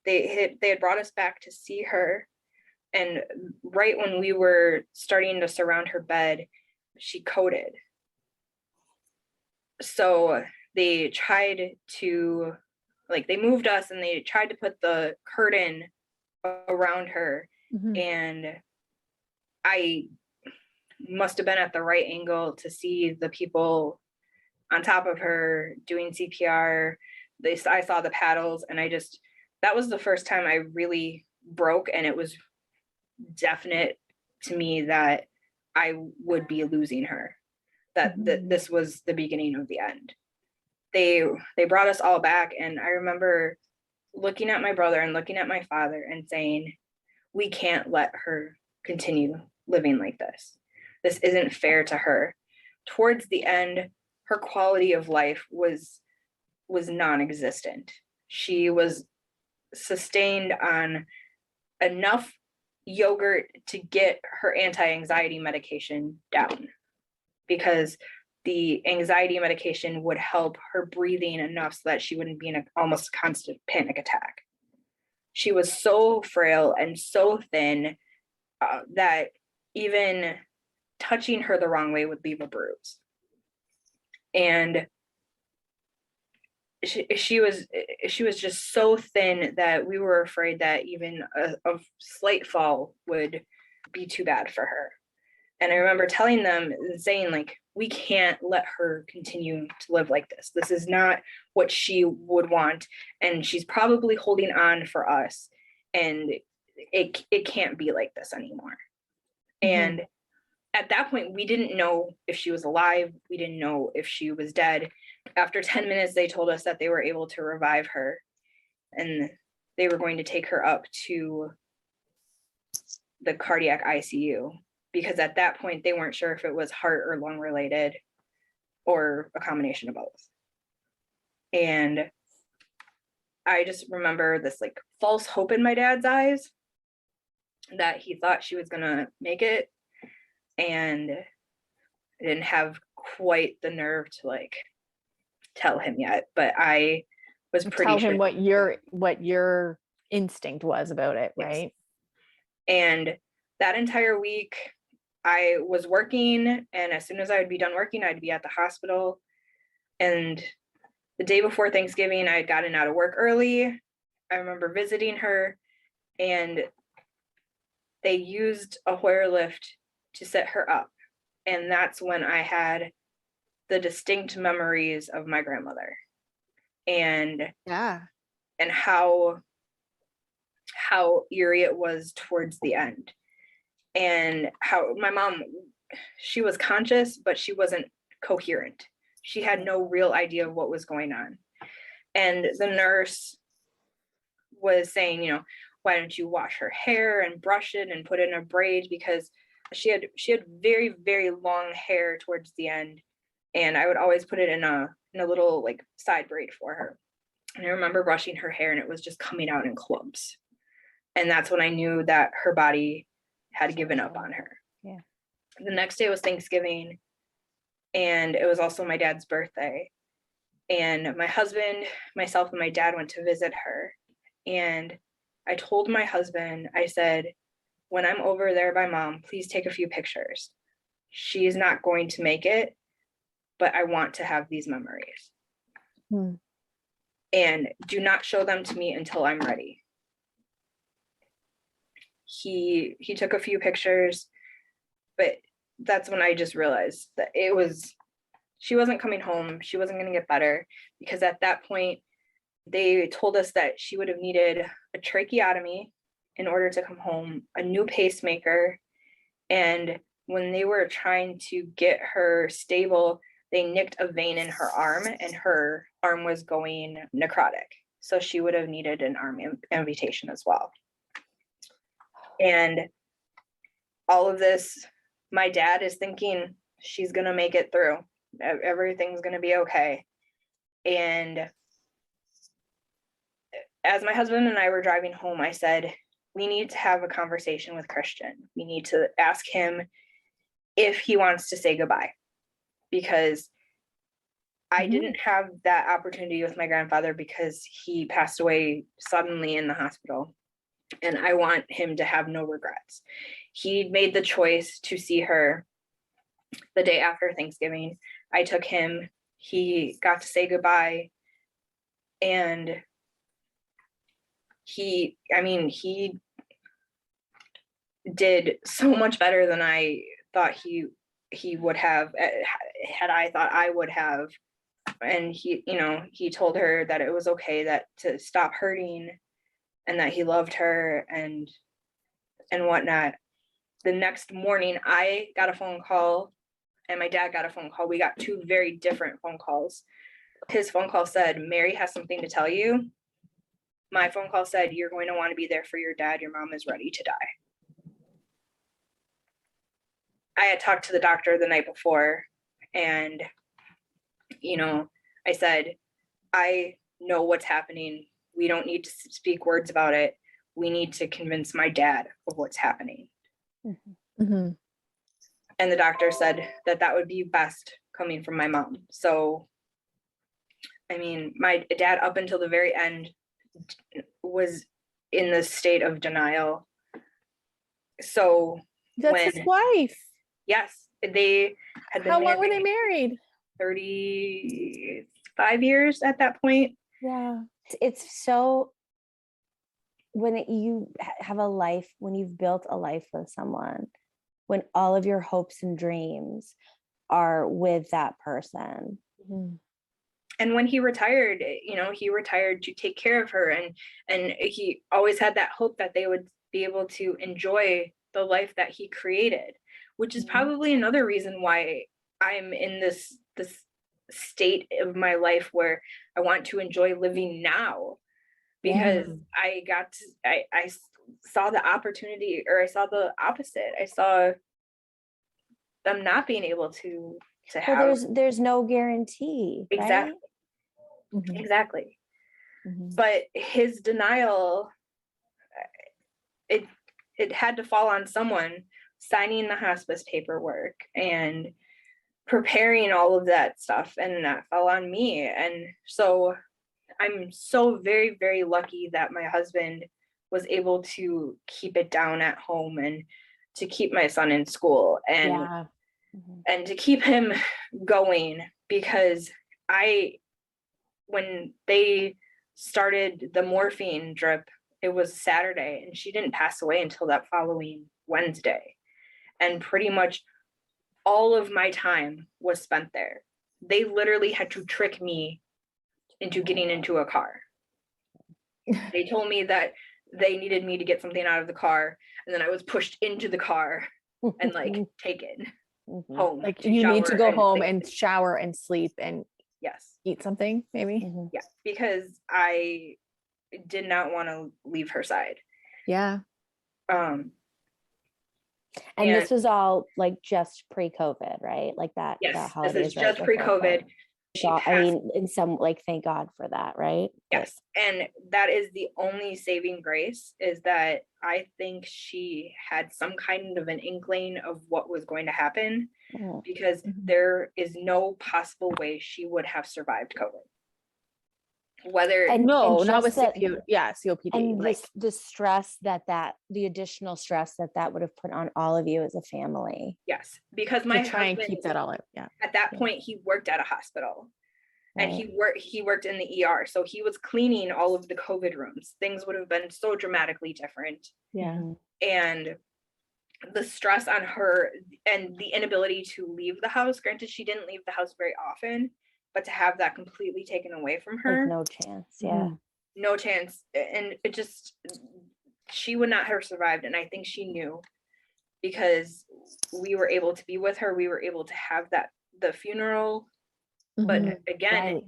they had brought us back to see her. And right when we were starting to surround her bed, she coded. So they tried to, like, they moved us and they tried to put the curtain around her. And I must have been at the right angle to see the people on top of her doing CPR. I saw the paddles, and that was the first time I really broke, and it was definite to me that I would be losing her, that this was the beginning of the end. They brought us all back, and I remember looking at my brother and looking at my father and saying, we can't let her continue living like this. This isn't fair to her. Towards the end, her quality of life was non-existent. She was sustained on enough yogurt to get her anti-anxiety medication down, because the anxiety medication would help her breathing enough so that she wouldn't be in almost constant panic attack. She was so frail and so thin that even touching her the wrong way would leave a bruise. And she was just so thin that we were afraid that even a slight fall would be too bad for her. And I remember telling them and saying, like, we can't let her continue to live like this. This is not what she would want. And she's probably holding on for us. And it can't be like this anymore. And at that point, we didn't know if she was alive. We didn't know if she was dead. After 10 minutes, they told us that they were able to revive her, and they were going to take her up to the cardiac ICU, because at that point, they weren't sure if it was heart or lung related or a combination of both. And I just remember this like false hope in my dad's eyes that he thought she was going to make it. And I didn't have quite the nerve to like tell him yet, but I was pretty tell sure. him what your instinct was about it, right? And that entire week I was working, and as soon as I would be done working, I'd be at the hospital. And the day before Thanksgiving, I had gotten out of work early. I remember visiting her, and they used a Hoyer lift to set her up. And that's when I had the distinct memories of my grandmother and how eerie it was towards the end, and how my mom, she was conscious, but she wasn't coherent. She had no real idea of what was going on. And the nurse was saying, you know, why don't you wash her hair and brush it and put it in a braid, because she had very, very long hair towards the end. And I would always put it in a little like side braid for her. And I remember brushing her hair, and it was just coming out in clumps. And that's when I knew that her body had given up on her. Yeah. The next day was Thanksgiving, and it was also my dad's birthday. And my husband, myself, and my dad went to visit her. And I told my husband, I said, when I'm over there by mom, please take a few pictures. She's not going to make it, but I want to have these memories. And do not show them to me until I'm ready. He took a few pictures, but that's when I just realized that she wasn't coming home. She wasn't going to get better, because at that point, they told us that she would have needed a tracheotomy in order to come home, a new pacemaker. And when they were trying to get her stable, they nicked a vein in her arm, and her arm was going necrotic. So she would have needed an arm amputation as well. And all of this, my dad is thinking she's going to make it through. Everything's going to be okay. And as my husband and I were driving home, I said, we need to have a conversation with Christian. We need to ask him if he wants to say goodbye, because I didn't have that opportunity with my grandfather because he passed away suddenly in the hospital. And I want him to have no regrets. He made the choice to see her the day after Thanksgiving. I took him. He got to say goodbye. And he did so much better than I thought he would have, had I thought I would have. And he told her that it was okay, that to stop hurting, and that he loved her and whatnot. The next morning, I got a phone call, and my dad got a phone call. We got two very different phone calls. His phone call said, Mary has something to tell you. My phone call said, you're going to want to be there for your dad. Your mom is ready to die. I had talked to the doctor the night before, and, I said, I know what's happening. We don't need to speak words about it. We need to convince my dad of what's happening. And the doctor said that would be best coming from my mom. So, my dad, up until the very end, was in the state of denial. So that's his wife. Yes, they had been How long were they married? 35 years at that point. Yeah. It's so, when you have a life, when you've built a life with someone, when all of your hopes and dreams are with that person. And when he retired, he retired to take care of her, and he always had that hope that they would be able to enjoy the life that he created, which is probably another reason why I'm in this state of my life where I want to enjoy living now, because I saw the opportunity, or I saw the opposite. I saw them not being able to have. Well, there's no guarantee. Exactly. Right? Exactly. But his denial, it had to fall on someone signing the hospice paperwork and preparing all of that stuff, and that fell on me. And so I'm so very, very lucky that my husband was able to keep it down at home, and to keep my son in school, and and to keep him going, because when they started the morphine drip, it was Saturday, and she didn't pass away until that following Wednesday. And pretty much all of my time was spent there. They literally had to trick me into getting into a car. They told me that they needed me to get something out of the car, and then I was pushed into the car and taken home. Like, you need to go home and shower and sleep and eat something, maybe. Yeah, because I did not want to leave her side. Yeah. And this was all just pre-COVID, right? That. Yes, that holidays, this is just pre-COVID. In some, thank God for that, right? Yes. And that is the only saving grace, is that I think she had some kind of an inkling of what was going to happen, because there is no possible way she would have survived COVID. whether And No, not with just that- COPD. Yeah, COPD. and Like, the stress the additional stress that would have put on all of you as a family. yes, because my to try and husband, keep that all out. Yeah. at that point, he worked at a hospital. And Right. he worked in the ER. So he was cleaning all of the COVID rooms. Things would have been so dramatically different. Yeah. Mhm. And the stress on her and the inability to leave the house, granted, she didn't leave the house very often, but to have that completely taken away from her, Like no chance. Yeah. no chance. And it just, she would not have survived. And I think she knew, because we were able to be with her. We were able to have the funeral. But again, Right.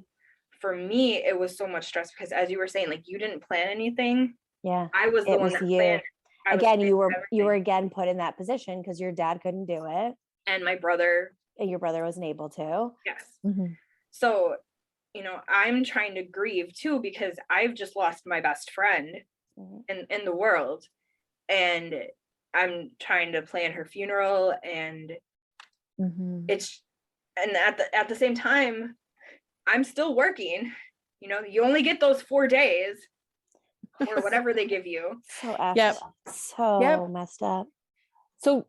for me, it was so much stress because, as you were saying, like, you didn't plan anything. Yeah. I was the It one was that you. planned. I was Again, you planning were everything. again put in that position because your dad couldn't do it And my brother, and your brother wasn't able to. yes. Mhm. So, I'm trying to grieve too, because I've just lost my best friend Mhm. in the world, and I'm trying to plan her funeral, and it's, and at the same time, I'm still working. You only get those 4 days or whatever they give you. So effed. Yep. So Yep. messed up. So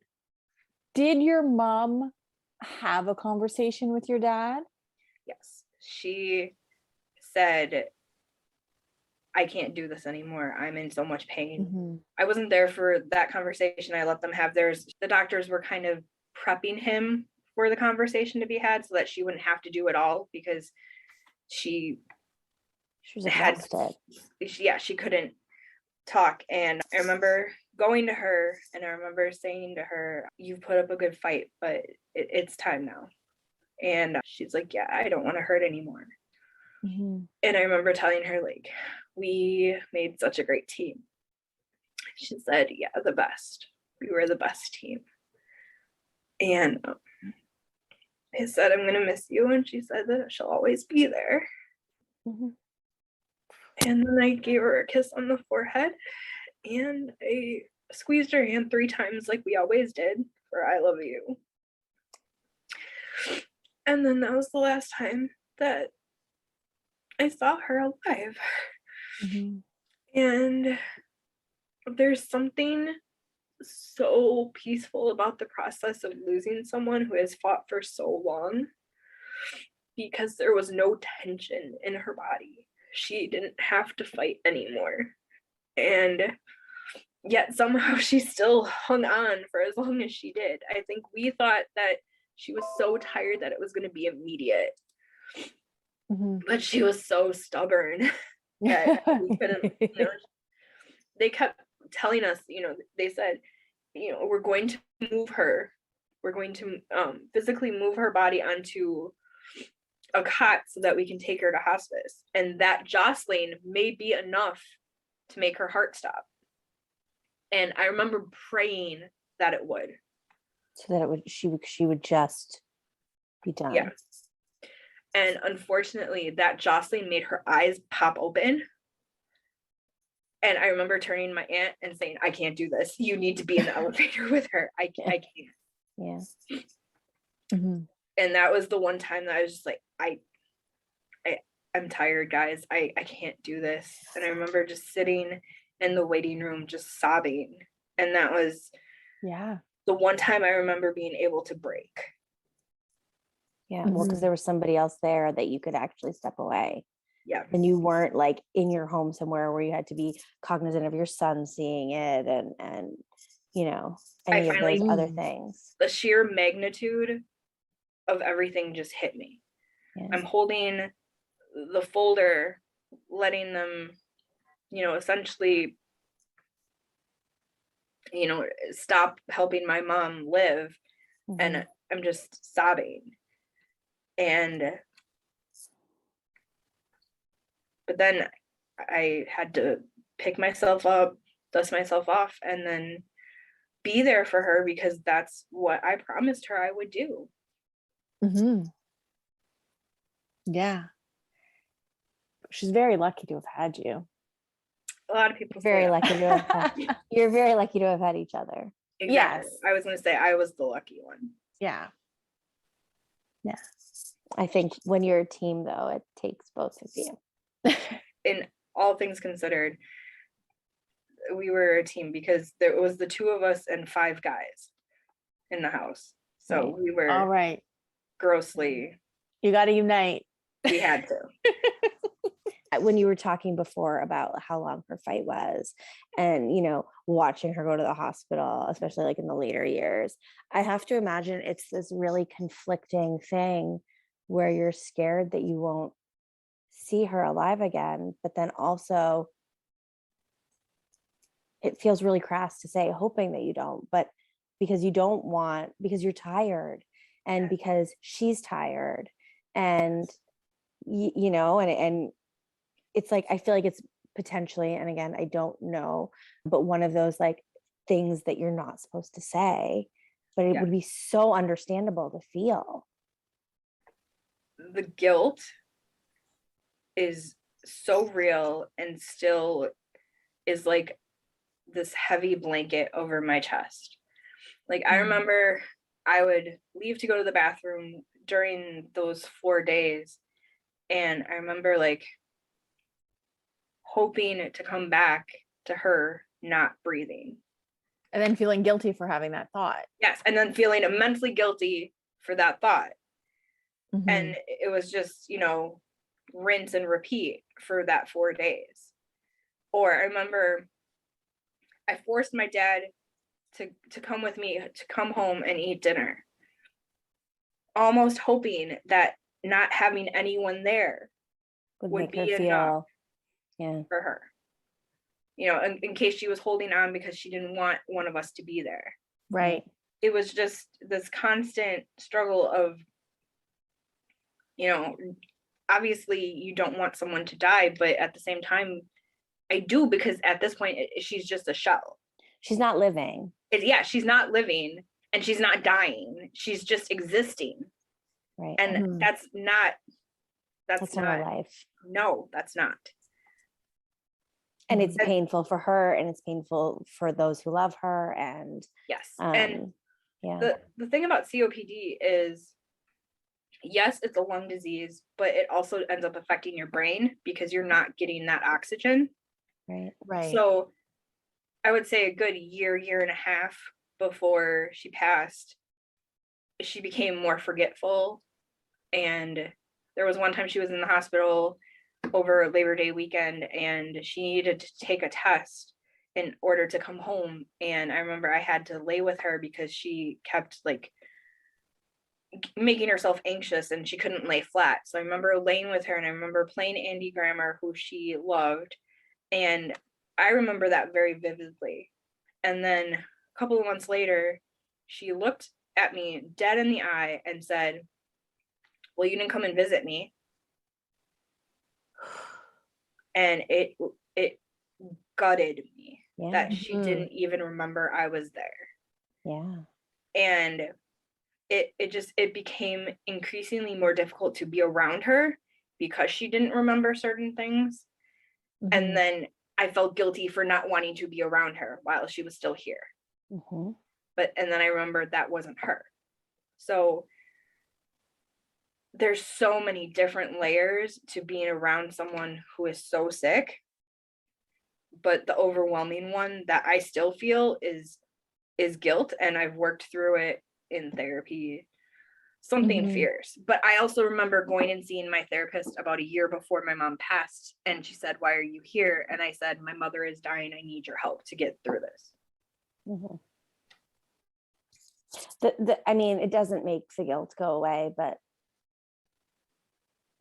did your mom have a conversation with your dad? Yes. She said, I can't do this anymore. I'm in so much pain. I wasn't there for that conversation. I let them have theirs. The doctors were kind of prepping him for the conversation to be had so that she wouldn't have to do it all, because she was had, exhausted. she couldn't talk. And I remember going to her, and I remember saying to her, you've put up a good fight, but it's time now. And she's like, yeah, I don't want to hurt anymore. And I remember telling her, like, we made such a great team. She said, yeah, the best. We were the best team. And I said, I'm going to miss you. And she said that she'll always be there. And then I gave her a kiss on the forehead, and I squeezed her hand 3 times like we always did for I love you. And then that was the last time that I saw her alive. And there's something so peaceful about the process of losing someone who has fought for so long, because there was no tension in her body. She didn't have to fight anymore. And yet somehow she still hung on for as long as she did. I think we thought that she was so tired that it was going to be immediate. But she was so stubborn that we couldn't, they kept telling us, they said, we're going to move her. We're going to physically move her body onto a cot so that we can take her to hospice. And that jostling may be enough to make her heart stop. And I remember praying that it would. So that she would just be done. Yeah. And unfortunately, that jostling made her eyes pop open. And I remember turning to my aunt and saying, I can't do this. You need to be in the elevator with her. I can't. Yeah. And that was the one time that I was just like, I'm tired, guys. I can't do this. And I remember just sitting in the waiting room, just sobbing. And that was the one time I remember being able to break. Yeah. Well, because there was somebody else there that you could actually step away. Yeah. And you weren't like in your home somewhere where you had to be cognizant of your son seeing it and any of those other things. The sheer magnitude of everything just hit me. Yeah. I'm holding the folder, letting them, essentially, stop helping my mom live. And I'm just sobbing. But then I had to pick myself up, dust myself off, and then be there for her, because that's what I promised her I would do. Yeah. She's very lucky to have had you. A lot of people you're very lucky to have had each other. Exactly. Yes. I was going to say I was the lucky one. Yeah. I think when you're a team, though, it takes both of you. in all things considered, we were a team because there was the two of us and 5 guys in the house. So Right. we were All right. grossly, You got to unite. we had to. When you were talking before about how long her fight was and, you know, watching her go to the hospital, especially like in the later years, I have to imagine it's this really conflicting thing where you're scared that you won't see her alive again, but then also it feels really crass to say hoping that you don't, but because you don't want, because you're tired and because she's tired and you know, and it's like, I feel like it's potentially, and again, I don't know, but one of those like things that you're not supposed to say, but it would be so understandable to feel. The guilt is so real and still is like this heavy blanket over my chest. Like I remember I would leave to go to the bathroom during those 4 days, and I remember like hoping to come back to her not breathing. And then feeling guilty for having that thought. Yes, and then feeling immensely guilty for that thought. Mm-hmm. And it was just, you know, rinse and repeat for that 4 days. Or I remember I forced my dad to come with me, to come home and eat dinner, almost hoping that not having anyone there Would would make be her enough feel, for her. You know, in case she was holding on because she didn't want one of us to be there. Right. It was just this constant struggle of, you know, obviously you don't want someone to die, but at the same time, I do, because at this point, she's just a shell. she's not living. She's not living and she's not dying. She's just existing. Right. And that's not her life. No, that's not. And it's painful for her and it's painful for those who love her. And yes. And the thing about COPD is, yes, it's a lung disease, but it also ends up affecting your brain because you're not getting that oxygen. Right. So I would say a good year and a half before she passed, she became more forgetful. And there was one time she was in the hospital over Labor Day weekend and she needed to take a test in order to come home. And I remember I had to lay with her because she kept like making herself anxious and she couldn't lay flat. So I remember laying with her and I remember playing Andy Grammer, who she loved. And I remember that very vividly. And then a couple of months later, she looked at me dead in the eye and said, "Well, you didn't come and visit me." And it gutted me that she didn't even remember I was there. Yeah. And it became increasingly more difficult to be around her because she didn't remember certain things. And then I felt guilty for not wanting to be around her while she was still here. And then I remembered that wasn't her. So there's so many different layers to being around someone who is so sick. But the overwhelming one that I still feel is guilt. And I've worked through it in therapy, something fierce. But I also remember going and seeing my therapist about a year before my mom passed. And she said, "Why are you here?" And I said, "My mother is dying. I need your help to get through this." I mean, it doesn't make the guilt go away, but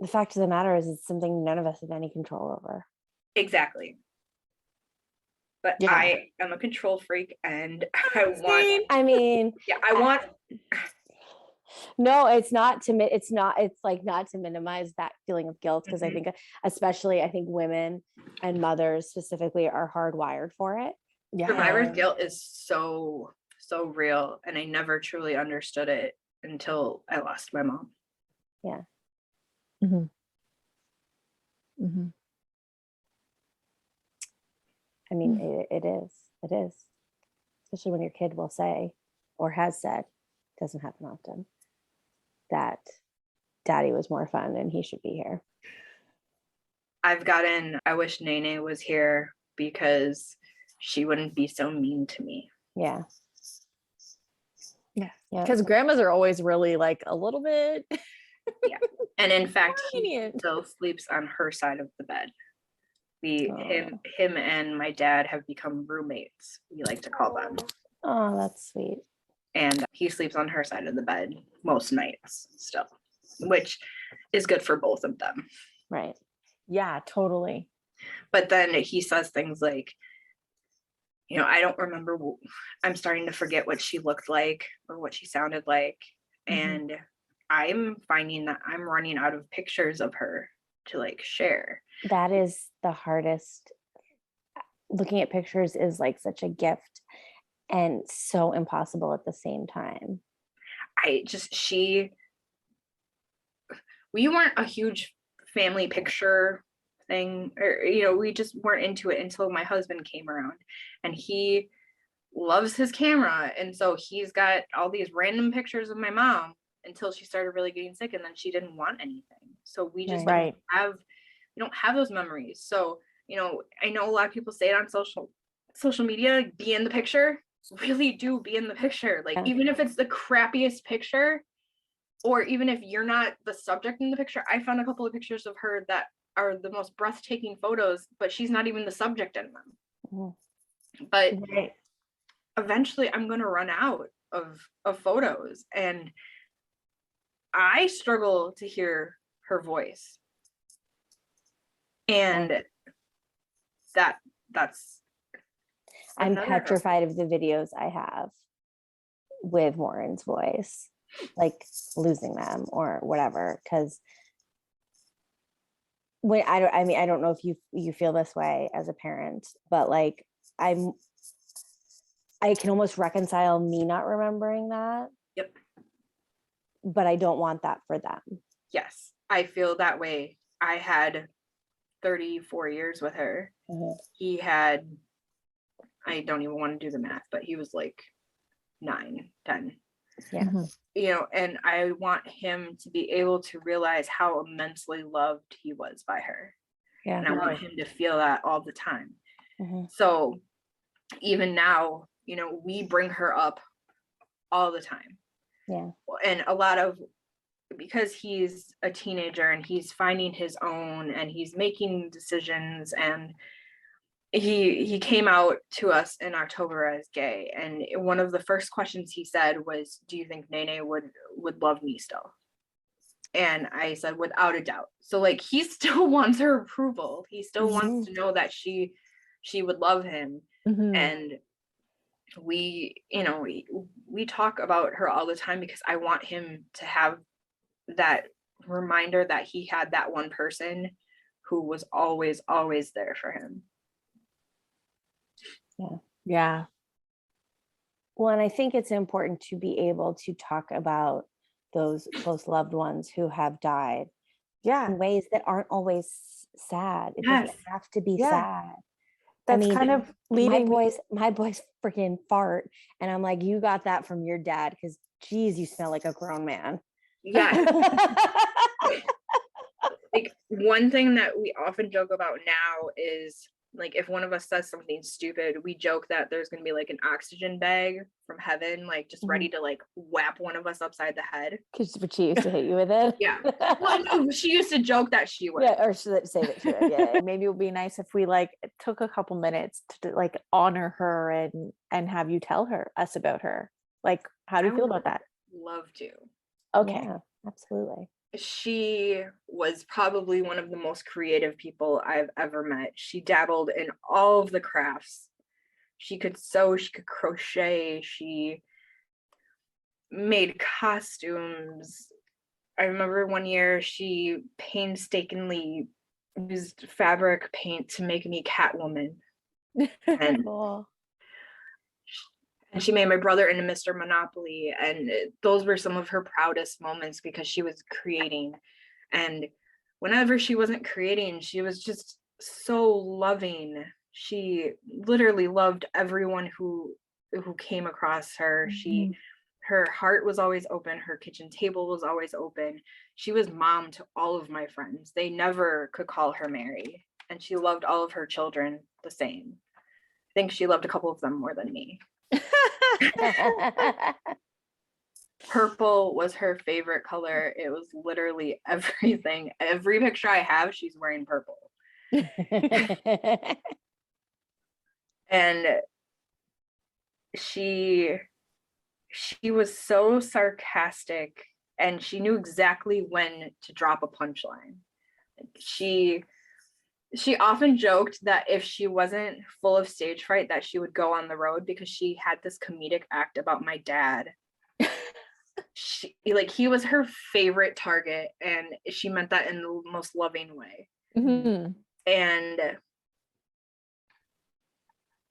the fact of the matter is it's something none of us have any control over. Exactly. But I am a control freak and I want no, it's not it's like not to minimize that feeling of guilt, because I think especially women and mothers specifically are hardwired for it. Survivor's guilt is so real, and I never truly understood it until I lost my mom. I mean, it is, especially when your kid will say, or has said, doesn't happen often, that daddy was more fun and he should be here. I wish Nene was here because she wouldn't be so mean to me. Yeah. Yeah. Yeah. Because grandmas are always really like a little bit. Yeah. And in fact, he lenient. still sleeps on her side of the bed. Oh. Him and my dad have become roommates, we like to call them. Oh, that's sweet. And he sleeps on her side of the bed most nights still, which is good for both of them. Right. Yeah, totally. But then he says things like, you know, I don't remember, I'm starting to forget what she looked like or what she sounded like. And I'm finding that I'm running out of pictures of her to like share. That is the hardest. Looking at pictures is like such a gift and so impossible at the same time. We weren't a huge family picture thing, or, you know, we just weren't into it until my husband came around, and he loves his camera. And so he's got all these random pictures of my mom until she started really getting sick, and then she didn't want anything. So we just Right. we don't have those memories. So, you know, I know a lot of people say it on social media, be in the picture. Really do be in the picture. Like, even if it's the crappiest picture, or even if you're not the subject in the picture. I found a couple of pictures of her that are the most breathtaking photos, but she's not even the subject in them. But eventually I'm going to run out of photos, and I struggle to hear her voice. And that's I'm petrified of the videos I have with Warren's voice, like losing them or whatever. Because when I don't know if you feel this way as a parent, but like I can almost reconcile me not remembering that. Yep. But I don't want that for them. Yes, I feel that way. I had 34 years with her. He had, I don't even want to do the math, but he was like 9, 10. Yeah. You know, and I want him to be able to realize how immensely loved he was by her. Yeah. And I want him to feel that all the time. So even now, you know, we bring her up all the time. Yeah. And because he's a teenager and he's finding his own and he's making decisions, and he came out to us in October as gay, and one of the first questions he said was, do you think Nene would love me still? And I said, without a doubt. So like, he still wants her approval. He still wants to know that she would love him. And we, you know, we talk about her all the time because I want him to have that reminder that he had that one person who was always there for him. Yeah. Well, and I think it's important to be able to talk about those close loved ones who have died in ways that aren't always sad. It doesn't have to be sad. That's kind of leading my boys freaking fart, and I'm like, you got that from your dad, because geez, you smell like a grown man. Yeah. Like, one thing that we often joke about now is, like, if one of us says something stupid, we joke that there's going to be like an oxygen bag from heaven, like just ready to like whap one of us upside the head. Because she used to hit you with it. Yeah. Well, no, she used to joke that she would. Yeah, or say that she would. Yeah. Maybe it would be nice if we like took a couple minutes to like honor her and have you tell us about her. Like, how do you feel about that? Love to. Okay. Yeah, absolutely. She was probably one of the most creative people I've ever met. She dabbled in all of the crafts. She could sew, she could crochet, she made costumes. I remember one year she painstakingly used fabric paint to make me Catwoman. And Cool. And she made my brother into Mr. Monopoly. And those were some of her proudest moments because she was creating. And whenever she wasn't creating, she was just so loving. She literally loved everyone who came across her. Her heart was always open. Her kitchen table was always open. She was mom to all of my friends. They never could call her Mary. And she loved all of her children the same. I think she loved a couple of them more than me. Purple was her favorite color. It was literally everything. Every picture I have, she's wearing purple. And she was so sarcastic, and she knew exactly when to drop a punchline. She often joked that if she wasn't full of stage fright, that she would go on the road, because she had this comedic act about my dad. He was her favorite target, and she meant that in the most loving way. Mm-hmm. And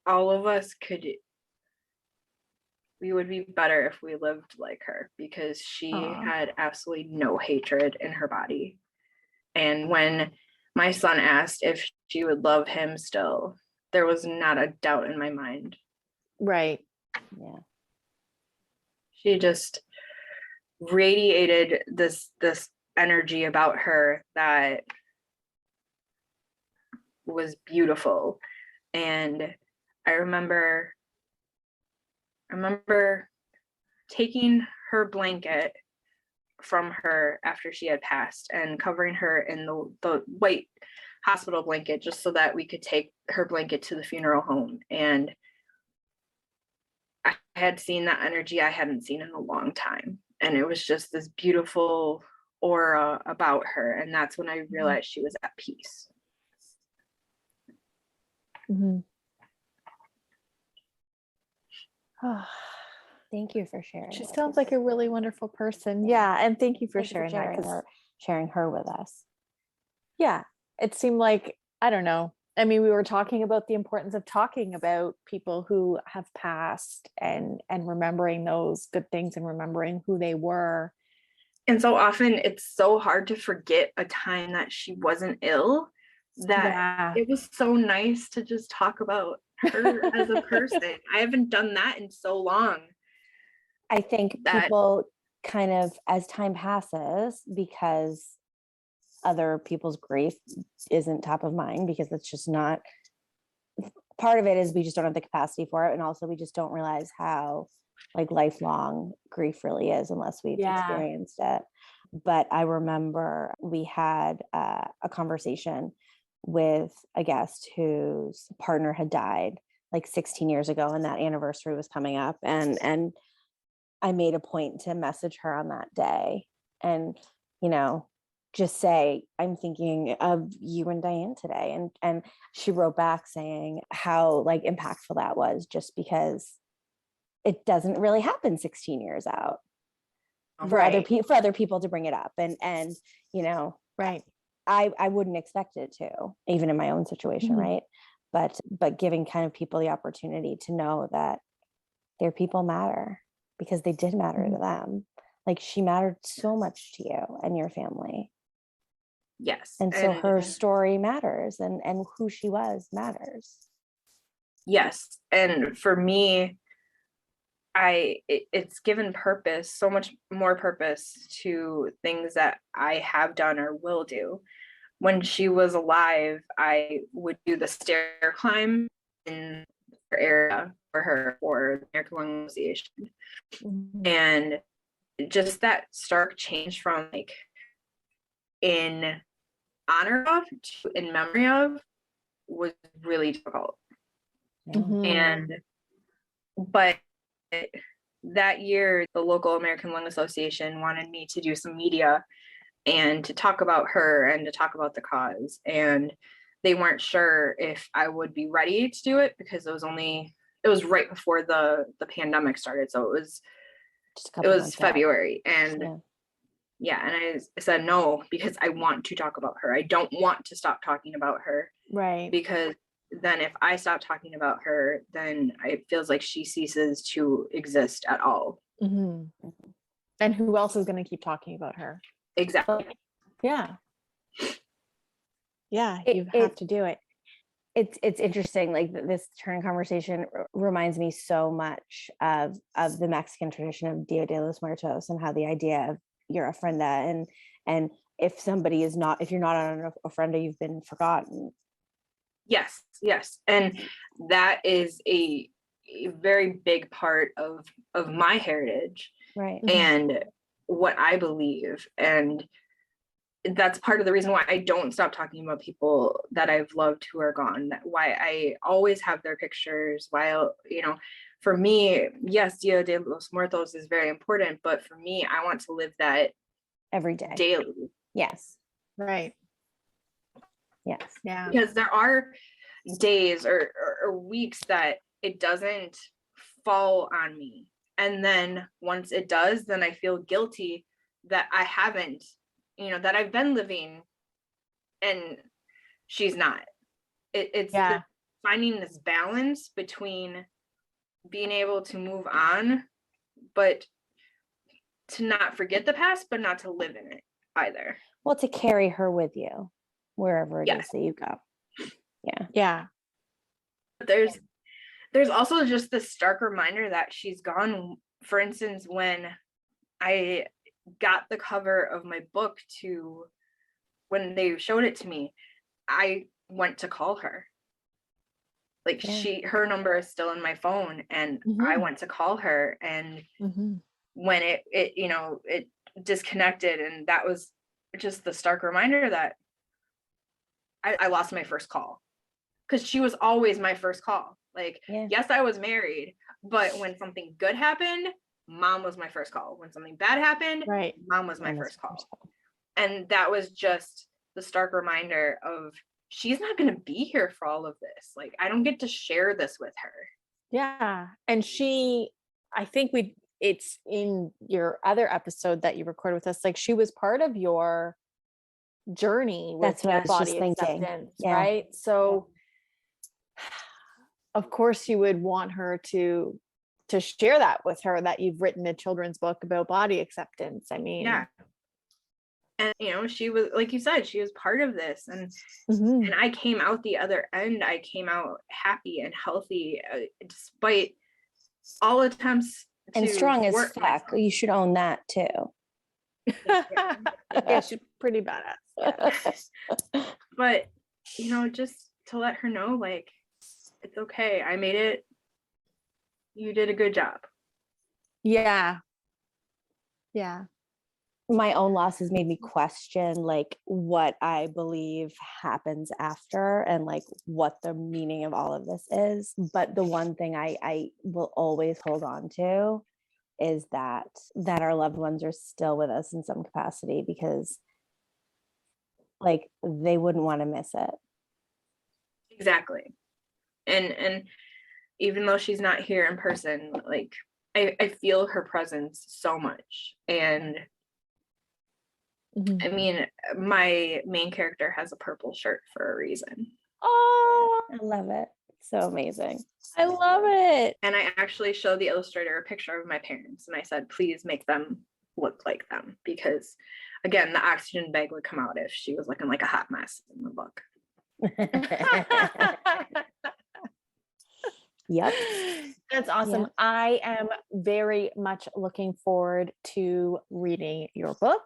all of us we would be better if we lived like her, because she had absolutely no hatred in her body. And when my son asked if she would love him still, there was not a doubt in my mind. Right. Yeah. She just radiated this energy about her that was beautiful. And I remember taking her blanket from her after she had passed and covering her in the white hospital blanket, just so that we could take her blanket to the funeral home. And I had seen that energy I hadn't seen in a long time. And it was just this beautiful aura about her. And that's when I realized she was at peace. Mm-hmm. Thank you for sharing. She sounds like a really wonderful person. Yeah. And thank you for sharing that. Sharing her with us. Yeah. It seemed like, I don't know. I mean, we were talking about the importance of talking about people who have passed and remembering those good things and remembering who they were. And so often it's so hard to forget a time that she wasn't ill, that it was so nice to just talk about her as a person. I haven't done that in so long. I think people kind of, as time passes, because other people's grief isn't top of mind, because it's just not, part of it is we just don't have the capacity for it, and also we just don't realize how like lifelong grief really is unless we've experienced it. But I remember we had a conversation with a guest whose partner had died like 16 years ago, and that anniversary was coming up, and I made a point to message her on that day and, just say, I'm thinking of you and Diane today. And she wrote back saying how like impactful that was, just because it doesn't really happen 16 years out for other people to bring it up. And right. I wouldn't expect it to, even in my own situation. Mm-hmm. Right. But giving kind of people the opportunity to know that their people matter, because they did matter to them. Like, she mattered so much to you and your family. Yes. And so her story matters, and who she was matters. Yes. And for me, it's given purpose, so much more purpose to things that I have done or will do. When she was alive, I would do the stair climb in her area for her, for the American Lung Association. Mm-hmm. And just that stark change from like in honor of to in memory of was really difficult. Mm-hmm. But that year, the local American Lung Association wanted me to do some media and to talk about her and to talk about the cause. And they weren't sure if I would be ready to do it, because it was right before the pandemic started. So it was February. And and I said no, because I want to talk about her. I don't want to stop talking about her. Right. Because then if I stop talking about her, then it feels like she ceases to exist at all. Mm-hmm. And who else is going to keep talking about her? Exactly. Yeah. Yeah, you have to do it. It's interesting. Like this turn conversation reminds me so much of the Mexican tradition of Dia de los Muertos, and how the idea of your ofrenda, and if somebody is not, if you're not on an ofrenda, you've been forgotten. Yes, and that is a very big part of my heritage, Right. and what I believe, and that's part of the reason why I don't stop talking about people that I've loved who are gone, why I always have their pictures, while, you know, for me, yes, Dia de los Muertos is very important, but for me, I want to live that Every day. daily. Yes. Right. Yes. Yeah. Because there are days or weeks that it doesn't fall on me. And then once it does, then I feel guilty that I haven't, you know, that I've been living and she's not. It's finding this balance between being able to move on, but to not forget the past, but not to live in it either. Well, to carry her with you wherever it is that you go. Yeah. But there's also just this stark reminder that she's gone. For instance, when I got the cover of my book, when they showed it to me, I went to call her. Like her number is still in my phone, and I went to call her, and when it you know, it disconnected, and that was just the stark reminder that I lost my first call, because she was always my first call. Like, yes, I was married, but when something good happened, mom was my first call. When something bad happened, mom was my first call. And that was just the stark reminder of, she's not going to be here for all of this. Like, I don't get to share this with her. Yeah. And I think it's in your other episode that you recorded with us, like she was part of your journey with That's what I was body just thinking. acceptance, right? So of course you would want her to share that with her, that you've written a children's book about body acceptance. I mean, and you know, she was, like you said, she was part of this, and and I came out the other end. I came out happy and healthy, despite all attempts and strong as fuck. Myself. You should own that too. Yeah, she's pretty badass. But you know, just to let her know, like, it's okay. I made it. You did a good job. Yeah. My own loss has made me question like what I believe happens after, and like what the meaning of all of this is. But the one thing I will always hold on to is that our loved ones are still with us in some capacity, because like they wouldn't want to miss it. Exactly. And even though she's not here in person, like I feel her presence so much. And I mean, my main character has a purple shirt for a reason. Oh, I love it. So amazing. I love it. And I actually showed the illustrator a picture of my parents, and I said, please make them look like them, because again, the oxygen bag would come out if she was looking like a hot mess in the book. Yep. That's awesome. Yep. I am very much looking forward to reading your book.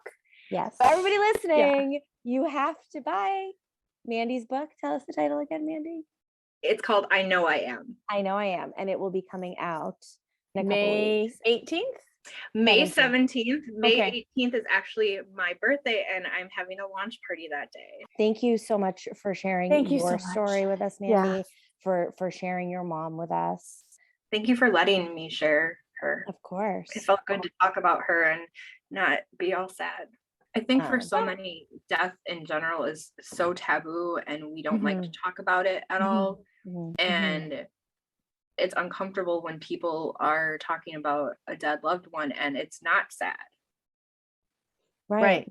Yes. For everybody listening, you have to buy Mandy's book. Tell us the title again, Mandy. It's called I Know I Am. I Know I Am. And it will be coming out in a couple May weeks. 18th? May 17th. May 18th is actually my birthday, and I'm having a launch party that day. Thank you so much for sharing your story with us, Mandy, for sharing your mom with us. Thank you for letting me share her. Of course. It felt good to talk about her and not be all sad. I think for so many, death in general is so taboo, and we don't like to talk about it at all. And it's uncomfortable when people are talking about a dead loved one and it's not sad. Right.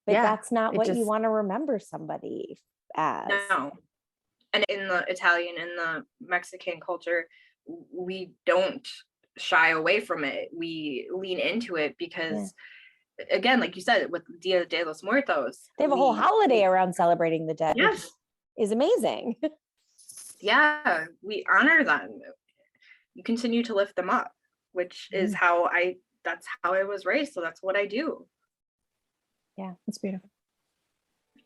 But that's not what you want to remember somebody as. No. And in the Italian and the Mexican culture, we don't shy away from it. We lean into it because again, like you said, with Dia de los Muertos, they have a whole holiday around celebrating the dead. Yes. is amazing. Yeah, we honor them. You continue to lift them up, which is that's how I was raised. So that's what I do. Yeah, that's beautiful.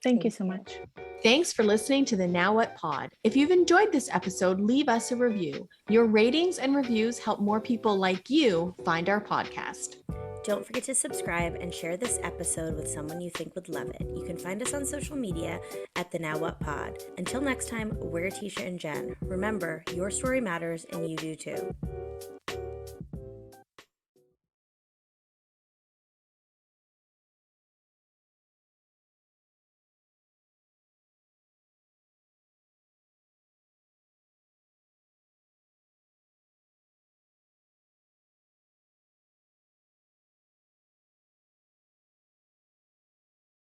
Thank you so much. Thanks for listening to the Now What Pod. If you've enjoyed this episode, leave us a review. Your ratings and reviews help more people like you find our podcast. Don't forget to subscribe and share this episode with someone you think would love it. You can find us on social media at the Now What Pod. Until next time, we're Tesha and Jen. Remember, your story matters and you do too.